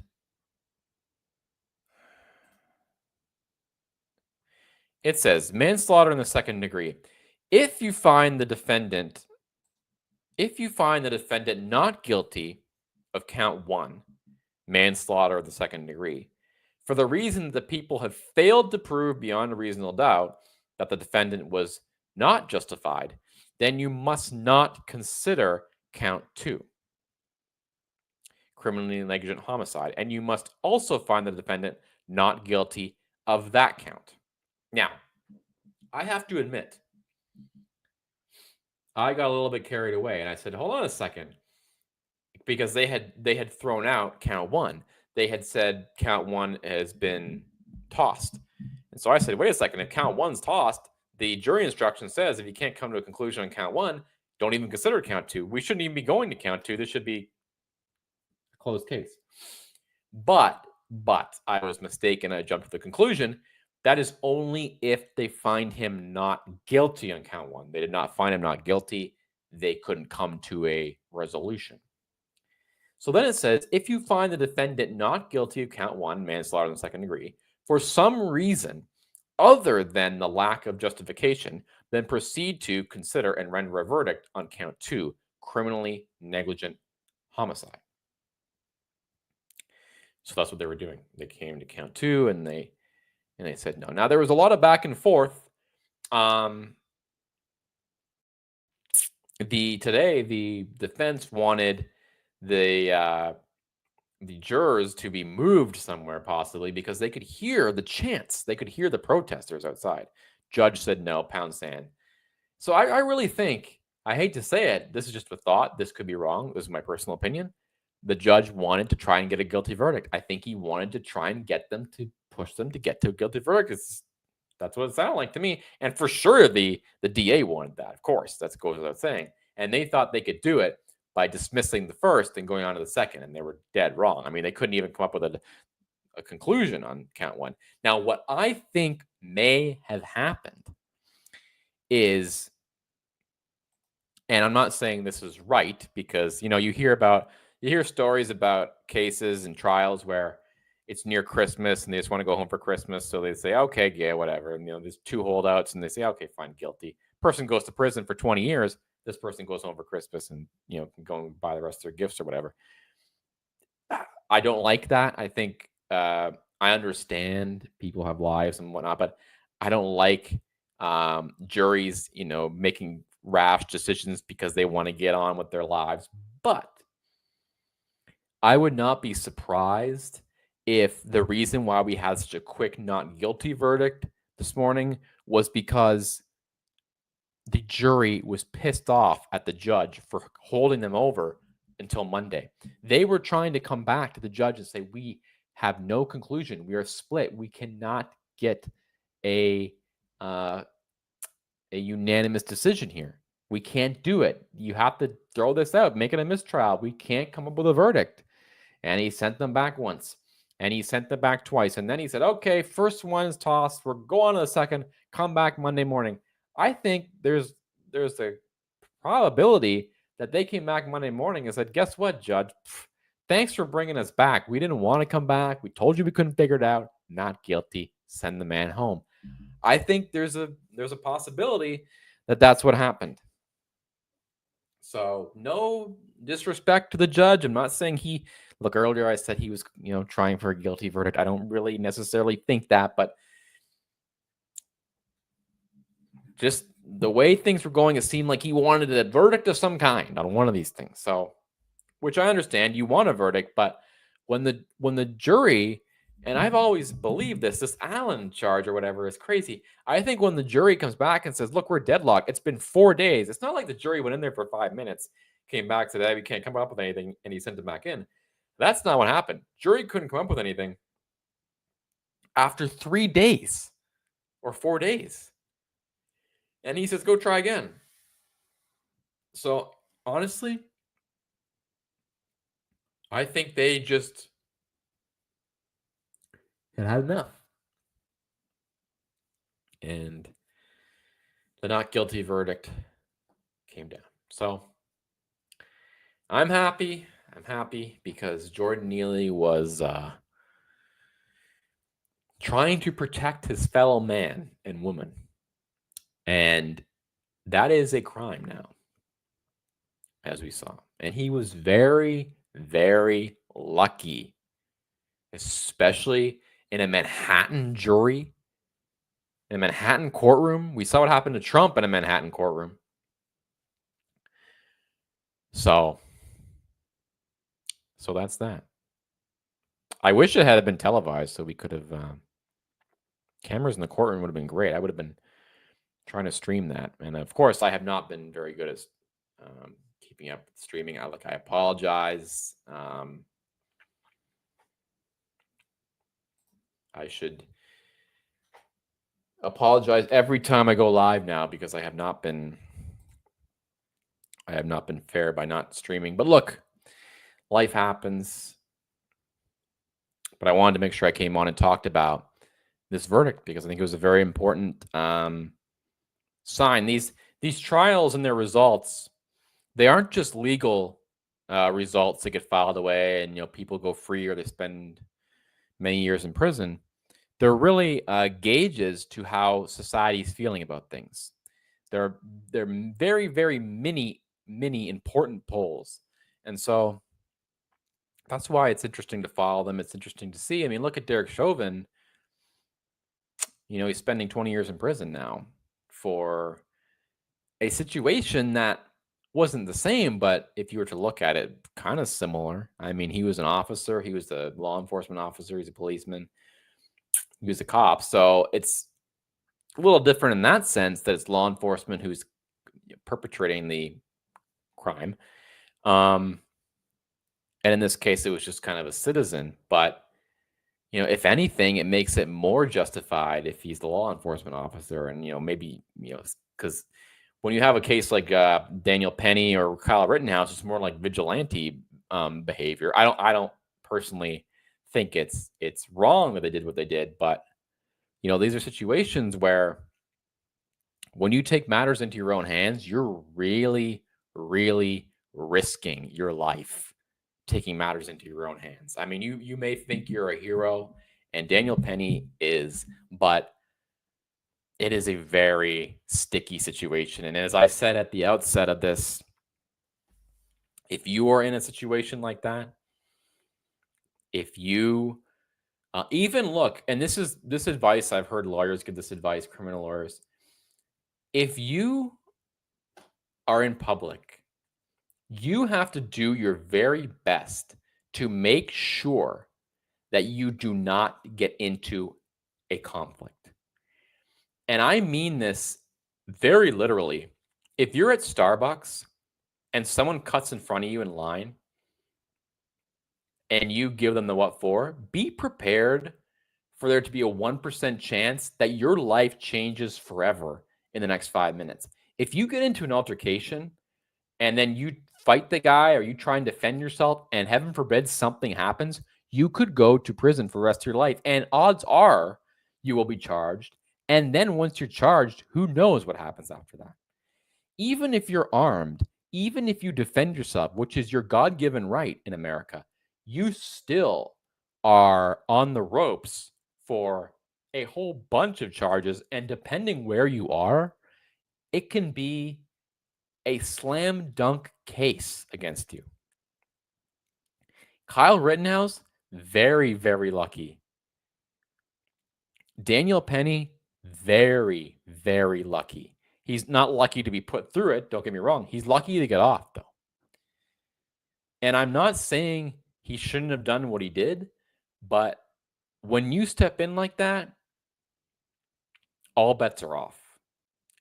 it says manslaughter in the second degree. If you find the defendant not guilty of count 1, manslaughter of the second degree, for the reason that people have failed to prove beyond a reasonable doubt that the defendant was not justified, then you must not consider count 2, criminally negligent homicide, and you must also find the defendant not guilty of that count. Now, I have to admit, I got a little bit carried away and I said, hold on a second. Because they had thrown out count 1. They had said count 1 has been tossed. And so I said, wait a second, if count 1's tossed, the jury instruction says if you can't come to a conclusion on count 1, don't even consider count 2. We shouldn't even be going to count 2. This should be a closed case. But I was mistaken. I jumped to the conclusion that is only if they find him not guilty on count 1. They did not find him not guilty. They couldn't come to a resolution. So then it says, if you find the defendant not guilty of count 1, manslaughter in the second degree, for some reason other than the lack of justification, then proceed to consider and render a verdict on count 2, criminally negligent homicide. So that's what they were doing. They came to count 2 and they said no. Now there was a lot of back and forth. Today the defense wanted the jurors to be moved somewhere possibly because they could hear the chants. They could hear the protesters outside. Judge said no, pound sand. So I really think, I hate to say it, this is just a thought. This could be wrong. This is my personal opinion. The judge wanted to try and get a guilty verdict. I think he wanted to try and get them to push them to get to a guilty verdict. That's what it sounded like to me. And for sure, the DA wanted that. Of course, that goes without saying. And they thought they could do it by dismissing the first and going on to the second, and they were dead wrong. I mean, they couldn't even come up with a conclusion on count 1. Now, what I think may have happened is, and I'm not saying this is right because, you hear stories about cases and trials where it's near Christmas and they just want to go home for Christmas. So they say, okay, yeah, whatever. And, there's 2 holdouts and they say, okay, fine, guilty. Person goes to prison for 20 years. This person goes home for Christmas and, can go and buy the rest of their gifts or whatever. I don't like that. I think I understand people have lives and whatnot, but I don't like juries, making rash decisions because they want to get on with their lives. But I would not be surprised if the reason why we had such a quick not guilty verdict this morning was because the jury was pissed off at the judge for holding them over until Monday. They were trying to come back to the judge and say, we have no conclusion. We are split. We cannot get a unanimous decision here. We can't do it. You have to throw this out, make it a mistrial. We can't come up with a verdict. And he sent them back once. And he sent them back twice. And then he said, okay, first one is tossed. We're going to the second. Come back Monday morning. I think there's a probability that they came back Monday morning and said, guess what, Judge? Thanks for bringing us back. We didn't want to come back. We told you we couldn't figure it out. Not guilty. send the man home. I think there's a possibility that that's what happened. So no disrespect to the judge. I'm not saying look, earlier I said he was, trying for a guilty verdict. I don't really necessarily think that, but just the way things were going, it seemed like he wanted a verdict of some kind on one of these things. So, which I understand, you want a verdict, but when the jury, and I've always believed this Allen charge or whatever is crazy. I think when the jury comes back and says, look, we're deadlocked, it's been 4 days. It's not like the jury went in there for 5 minutes, came back, said, we can't come up with anything, and he sent it back in. That's not what happened. Jury couldn't come up with anything after 3 days or 4 days. And he says, go try again. So honestly, I think they just had enough. And the not guilty verdict came down. So I'm happy. I'm happy because Jordan Neely was trying to protect his fellow man and woman. And that is a crime now, as we saw. And he was very, very lucky, especially in a Manhattan jury, in a Manhattan courtroom. We saw what happened to Trump in a Manhattan courtroom. So that's that. I wish it had been televised so we could have cameras in the courtroom would have been great. I would have been trying to stream that. And of course, I have not been very good at keeping up with streaming. I apologize. I should apologize every time I go live now because I have not been fair by not streaming. But look, life happens. But I wanted to make sure I came on and talked about this verdict because I think it was a very important sign. These trials and their results, they aren't just legal results that get filed away and people go free or they spend many years in prison. They're really gauges to how society is feeling about things. They're very, very many important polls, and so that's why it's interesting to follow them. It's interesting to see. I mean, look at Derek Chauvin. He's spending 20 years in prison now for a situation that wasn't the same, but if you were to look at it, kind of similar. I mean, he was an officer. He was a law enforcement officer. He's a policeman. He was a cop. So it's a little different in that sense that it's law enforcement who's perpetrating the crime. And in this case, it was just kind of a citizen. But, if anything, it makes it more justified if he's the law enforcement officer. And, maybe, because when you have a case like Daniel Penny or Kyle Rittenhouse, it's more like vigilante behavior. I don't personally think it's wrong that they did what they did, but these are situations where when you take matters into your own hands, you're really, really risking your life taking matters into your own hands. I mean, you may think you're a hero, and Daniel Penny is, but it is a very sticky situation. And as I said at the outset of this, if you are in a situation like that, if you even look, and this advice, I've heard lawyers give this advice, criminal lawyers, if you are in public, you have to do your very best to make sure that you do not get into a conflict. And I mean this very literally. If you're at Starbucks and someone cuts in front of you in line and you give them the what for, be prepared for there to be a 1% chance that your life changes forever in the next 5 minutes. If you get into an altercation and then you fight the guy or you try and defend yourself and heaven forbid something happens, you could go to prison for the rest of your life. And odds are you will be charged. And then once you're charged, who knows what happens after that? Even if you're armed, even if you defend yourself, which is your God-given right in America, you still are on the ropes for a whole bunch of charges, and depending where you are, it can be a slam dunk case against you. Kyle Rittenhouse, very, very lucky. Daniel Penny, very, very lucky. He's not lucky to be put through it. Don't get me wrong. He's lucky to get off, though. And I'm not saying he shouldn't have done what he did, but when you step in like that, all bets are off,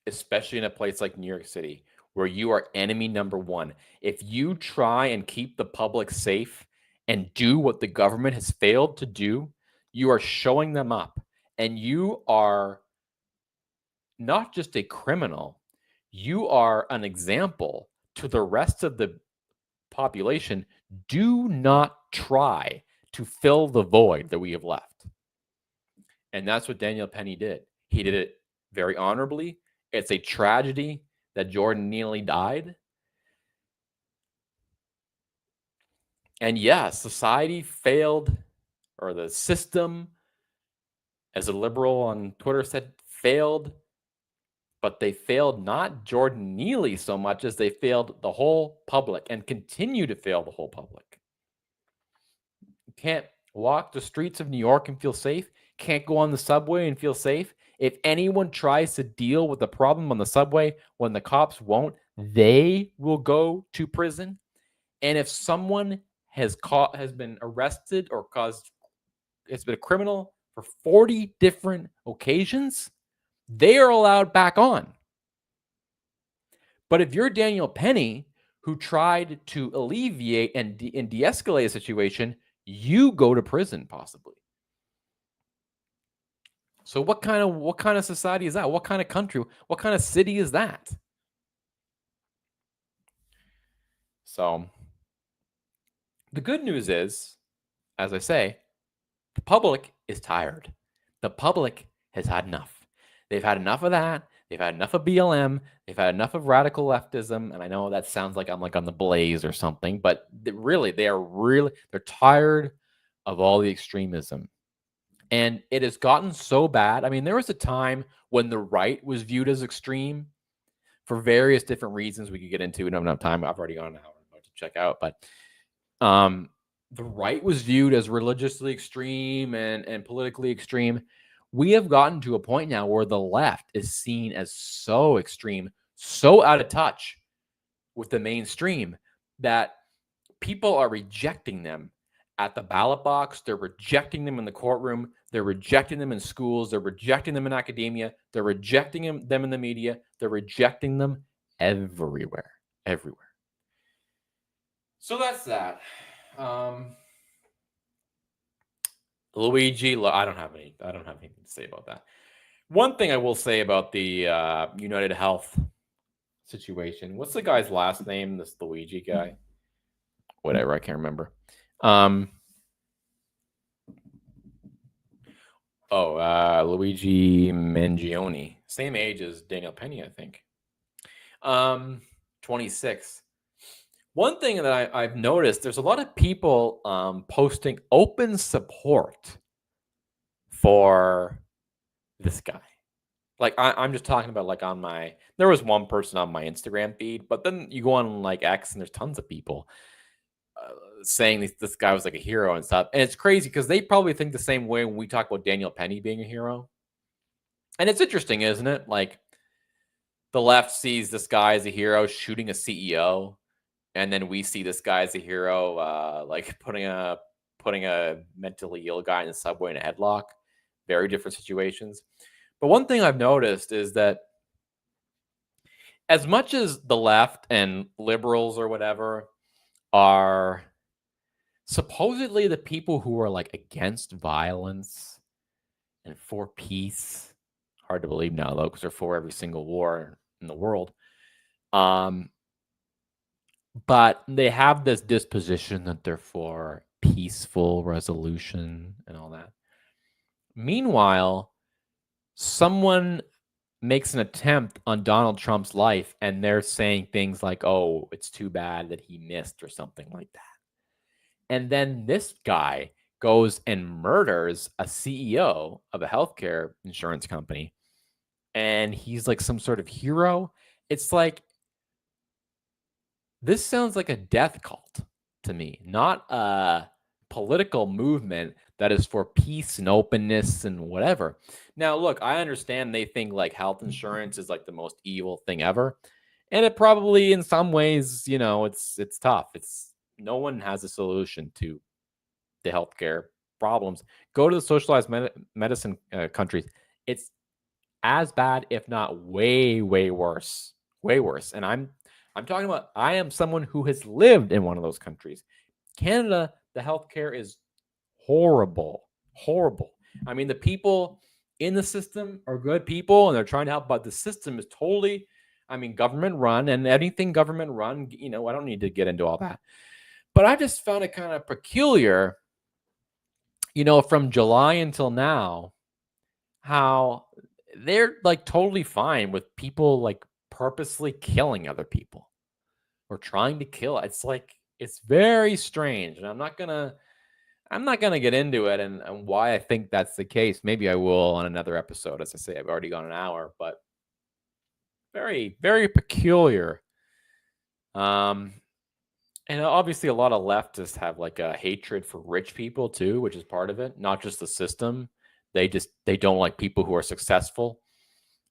especially in a place like New York City, where you are enemy number one. If you try and keep the public safe and do what the government has failed to do, you are showing them up, and you are not just a criminal, you are an example to the rest of the population. Do not try to fill the void that we have left. And that's what Daniel Penny did. He did it very honorably. It's a tragedy that Jordan Neely died. And yeah, society failed, or the system, as a liberal on Twitter said, failed. But they failed not Jordan Neely so much as they failed the whole public and continue to fail the whole public. You can't walk the streets of New York and feel safe. Can't go on the subway and feel safe. If anyone tries to deal with the problem on the subway when the cops won't, they will go to prison. And if someone has been arrested or has been a criminal for 40 different occasions, they are allowed back on. But if you're Daniel Penny, who tried to alleviate and de-escalate a situation, you go to prison possibly. So what kind of society is that? What kind of country? What kind of city is that? So the good news is, as I say, the public is tired. The public has had enough. They've had enough of that. They've had enough of BLM. They've had enough of radical leftism. And I know that sounds like I'm like on the Blaze or something, but they're tired of all the extremism. And it has gotten so bad. I mean, there was a time when the right was viewed as extreme for various different reasons we could get into. We don't have enough time. I've already gone an hour to check out, but the right was viewed as religiously extreme and politically extreme. We have gotten to a point now where the left is seen as so extreme, so out of touch with the mainstream that people are rejecting them at the ballot box. They're rejecting them in the courtroom. They're rejecting them in schools. They're rejecting them in academia. They're rejecting them in the media. They're rejecting them everywhere. So that's that. Luigi, I don't have anything to say about that. One thing I will say about the United Health situation. What's the guy's last name? This Luigi guy. Whatever, I can't remember. Luigi Mangione. Same age as Daniel Penny, I think. 26. One thing that I've noticed, there's a lot of people posting open support for this guy. Like I'm just talking about like there was one person on my Instagram feed, but then you go on like X and there's tons of people saying this guy was like a hero and stuff. And it's crazy because they probably think the same way when we talk about Daniel Penny being a hero. And it's interesting, isn't it? Like the left sees this guy as a hero shooting a CEO. And then we see this guy as a hero, like putting a mentally ill guy in the subway in a headlock. Very different situations. But one thing I've noticed is that as much as the left and liberals or whatever are supposedly the people who are like against violence and for peace, hard to believe now though, because they're for every single war in the world. But they have this disposition that they're for peaceful resolution and all that. Meanwhile, someone makes an attempt on Donald Trump's life and they're saying things like, oh, it's too bad that he missed or something like that. And then this guy goes and murders a CEO of a healthcare insurance company, and he's like some sort of hero. It's like, this sounds like a death cult to me, not a political movement that is for peace and openness and whatever. Now, look, I understand they think like health insurance is like the most evil thing ever. And it probably in some ways, it's tough. It's no one has a solution to the healthcare problems. Go to the socialized medicine countries. It's as bad, if not way, way worse. Way worse. And I'm talking about, I am someone who has lived in one of those countries. Canada, the healthcare is horrible. Horrible. I mean, the people in the system are good people and they're trying to help, but the system is totally, I mean, government run, and anything government run, I don't need to get into all that. But I just found it kind of peculiar, from July until now, how they're like totally fine with people like purposely killing other people or trying to kill. It's like, it's very strange, and I'm not gonna get into it and why I think that's the case. Maybe I will on another episode. As I say, I've already gone an hour, but very, very peculiar. Um, and obviously a lot of leftists have like a hatred for rich people too, which is part of it, not just the system. They don't like people who are successful.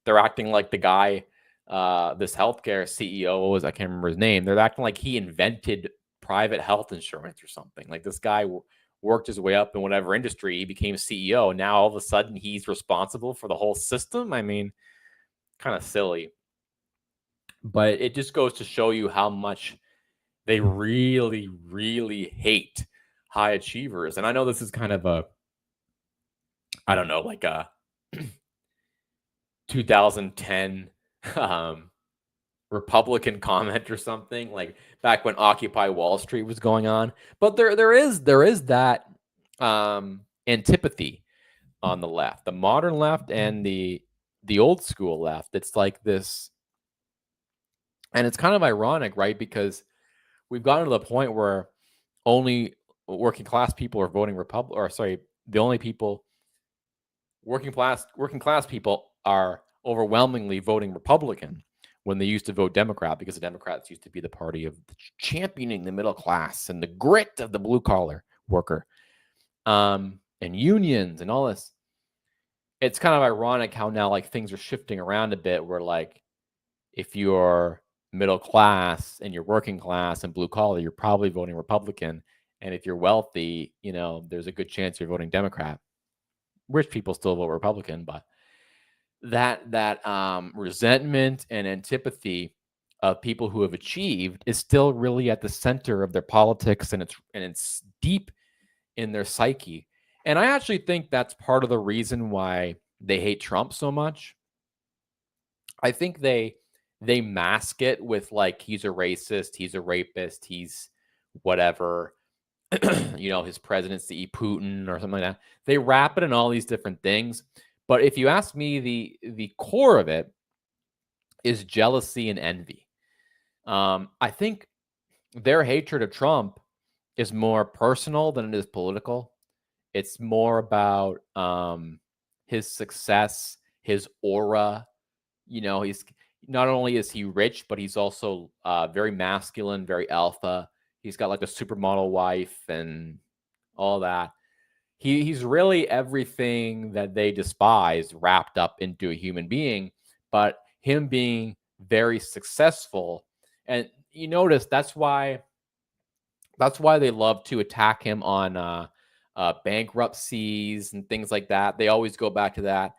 They're acting like the guy, this healthcare CEO, I can't remember his name. They're acting like he invented private health insurance or something. Like this guy worked his way up in whatever industry, he became CEO. Now all of a sudden he's responsible for the whole system. I mean, kind of silly. But it just goes to show you how much they really, really hate high achievers. And I know this is kind of I don't know, like a 2010 Republican comment or something, like back when Occupy Wall Street was going on. But there is that antipathy on the left, the modern left and the old school left. It's like this, and it's kind of ironic, right? Because we've gotten to the point where only working class people are voting Republican, or sorry, the only people working class people are overwhelmingly voting Republican when they used to vote Democrat, because the Democrats used to be the party of championing the middle class and the grit of the blue collar worker, and unions and all this. It's kind of ironic how now like things are shifting around a bit, where like if you're middle class and you're working class and blue collar, you're probably voting Republican. And if you're wealthy, there's a good chance you're voting Democrat. Rich people still vote Republican, but that resentment and antipathy of people who have achieved is still really at the center of their politics, and it's deep in their psyche. And I actually think that's part of the reason why they hate Trump so much. I think they mask it with like, he's a racist, he's a rapist, he's whatever, his presidency, Putin or something like that. They wrap it in all these different things. But if you ask me, the core of it is jealousy and envy. I think their hatred of Trump is more personal than it is political. It's more about his success, his aura. He's not only is he rich, but he's also very masculine, very alpha. He's got like a supermodel wife and all that. He's really everything that they despise wrapped up into a human being, but him being very successful. And you notice that's why they love to attack him on bankruptcies and things like that. They always go back to that.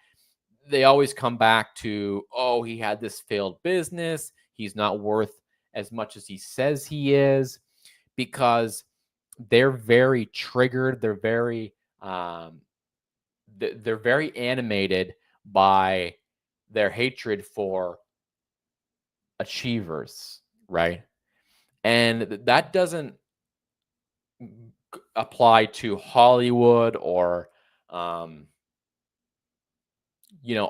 They always come back to, oh, he had this failed business. He's not worth as much as he says he is, because they're very triggered. They're very animated by their hatred for achievers, right? And that doesn't apply to Hollywood or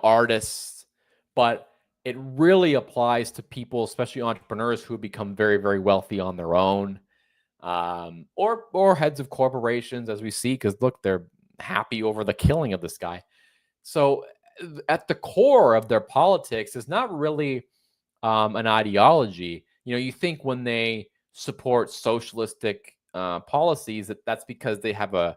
artists, but it really applies to people, especially entrepreneurs who become very, very wealthy on their own. or heads of corporations, as we see, because look, they're happy over the killing of this guy. So at the core of their politics is not really an ideology. You think when they support socialistic policies that's because they have a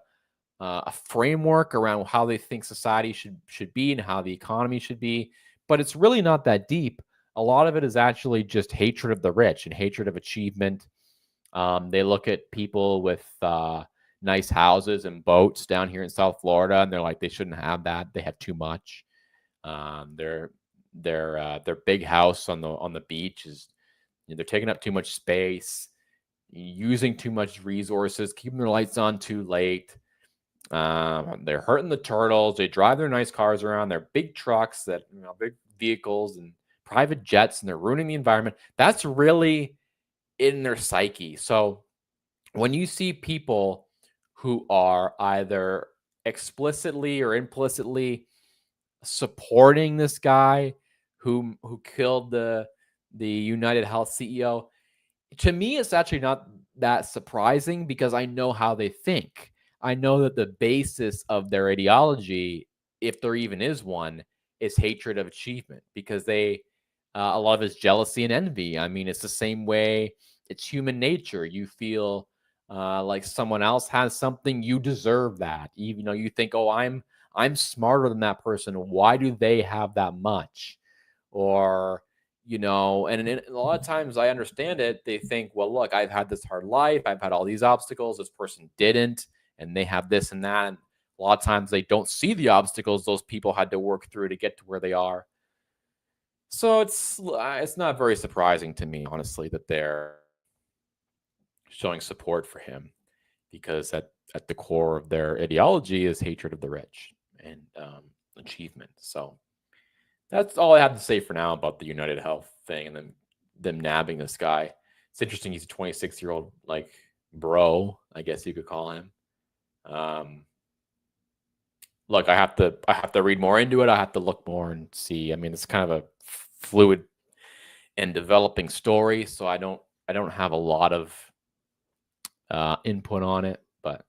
framework around how they think society should be and how the economy should be, but it's really not that deep. A lot of it is actually just hatred of the rich and hatred of achievement. They look at people with nice houses and boats down here in South Florida, and they're like, they shouldn't have that. They have too much. Their big house on the beach is, they're taking up too much space, using too much resources, keeping their lights on too late. They're hurting the turtles. They drive their nice cars around. They're big trucks that, big vehicles and private jets, and they're ruining the environment. That's really in their psyche. So when you see people who are either explicitly or implicitly supporting this guy who killed the United Health CEO, to me, it's actually not that surprising because I know how they think. I know that the basis of their ideology, if there even is one, is hatred of achievement because a lot of it's jealousy and envy. I mean, it's the same way. It's human nature. You feel like someone else has something, you deserve that. Even though you think, oh, I'm smarter than that person. Why do they have that much? Or and a lot of times I understand it. They think, well, look, I've had this hard life. I've had all these obstacles. This person didn't, and they have this and that. And a lot of times they don't see the obstacles those people had to work through to get to where they are. So it's not very surprising to me, honestly, that they're showing support for him because at the core of their ideology is hatred of the rich and achievement. So that's all I have to say for now about the United Health thing and them nabbing this guy. It's interesting. He's a 26-year-old, like, bro, I guess you could call him. Look, I have to read more into it. I have to look more and see. I mean, it's kind of a fluid and developing story, so I don't have a lot of input on it. But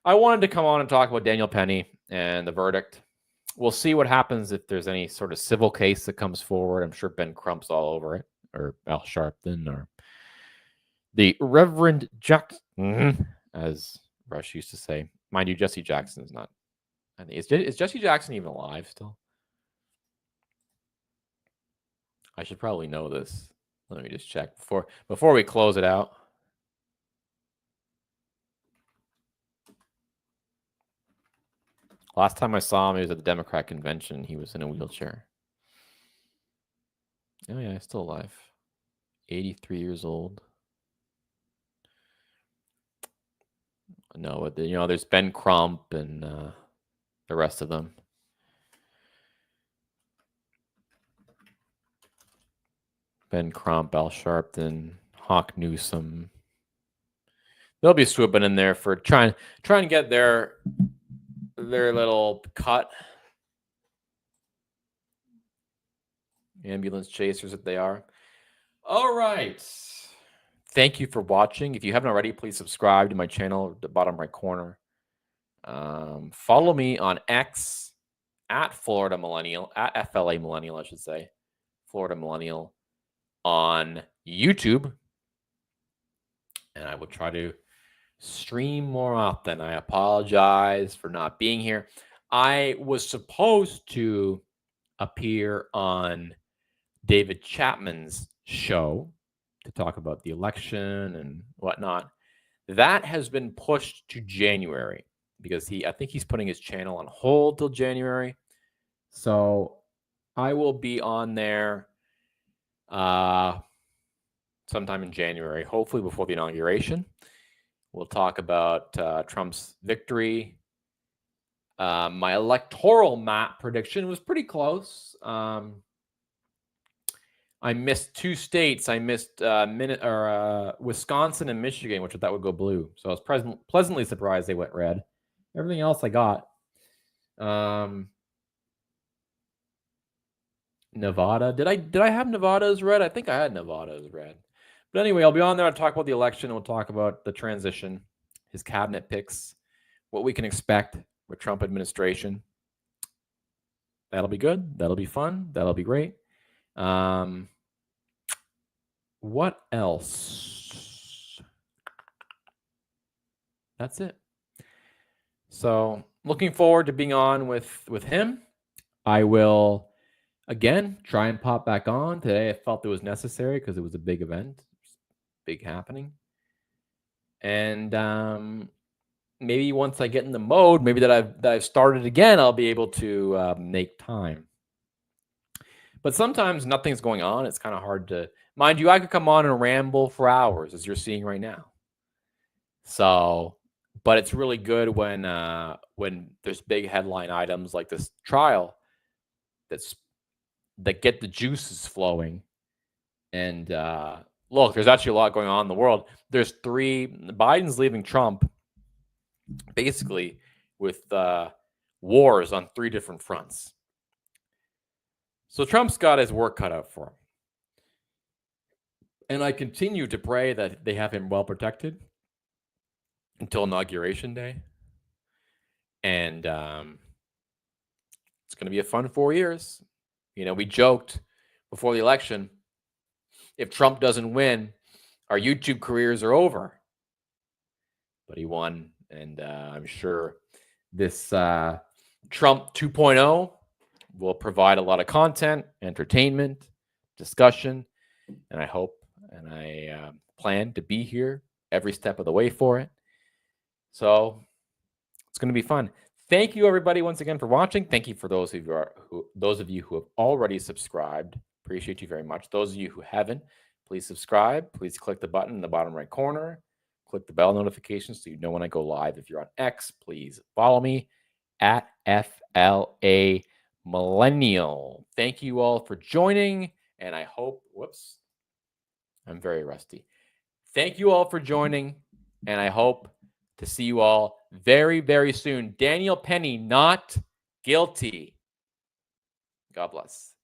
I wanted to come on and talk about Daniel Penny and the verdict. We'll see what happens if there's any sort of civil case that comes forward. I'm sure Ben Crump's all over it, or Al Sharpton, or the Reverend Jackson, as Rush used to say. Mind you, Jesse Jackson is not. I think is Jesse Jackson even alive still? I should probably know this. Let me just check before we close it out. Last time I saw him, he was at the Democrat convention. He was in a wheelchair. Oh yeah, he's still alive. 83 years old. No, there's Ben Crump and the rest of them. Ben Crump, Al Sharpton, Hawk Newsom. They'll be swooping in there for trying to get their little cut. Ambulance chasers that they are. All right. Thank you for watching. If you haven't already, please subscribe to my channel at the bottom right corner. Follow me on X at Florida Millennial, at FLA Millennial, I should say. Florida Millennial on YouTube. And I will try to stream more often. I apologize for not being here. I was supposed to appear on David Chapman's show to talk about the election and whatnot. That has been pushed to January because I think he's putting his channel on hold till January. So I will be on there sometime in January, hopefully before the inauguration. We'll talk about Trump's victory. My electoral map prediction was pretty close. I missed two states. I missed Wisconsin and Michigan, which I thought would go blue. So I was pleasantly surprised they went red. Everything else I got. Nevada. Did I have Nevada as red? I think I had Nevada as red. But anyway, I'll be on there to talk about the election. We'll talk about the transition, his cabinet picks, what we can expect with Trump administration. That'll be good. That'll be fun. That'll be great. What else? That's it. So looking forward to being on with him. I will again try and pop back on today. I felt it was necessary because it was a big event, big happening, and maybe once I get in the mode, maybe that I've started again, I'll be able to make time. But sometimes nothing's going on. It's kind of hard to, mind you, I could come on and ramble for hours, as you're seeing right now. So, but it's really good when there's big headline items like this trial that get the juices flowing. And look, there's actually a lot going on in the world. There's Biden's leaving Trump basically with wars on 3 different fronts. So Trump's got his work cut out for him. And I continue to pray that they have him well protected until Inauguration Day. And it's going to be a fun 4 years. You know, we joked before the election, if Trump doesn't win, our YouTube careers are over. But he won. And I'm sure this Trump 2.0 will provide a lot of content, entertainment, discussion. And I hope and I plan to be here every step of the way for it. So it's going to be fun. Thank you, everybody, once again for watching. Thank you for those of you who have already subscribed. Appreciate you very much. Those of you who haven't, please subscribe. Please click the button in the bottom right corner. Click the bell notification so you know when I go live. If you're on X, please follow me at FLA Millennial. Thank you all for joining, and I hope, I'm very rusty. Thank you all for joining, and I hope to see you all very, very soon. Daniel Penny, not guilty. God bless.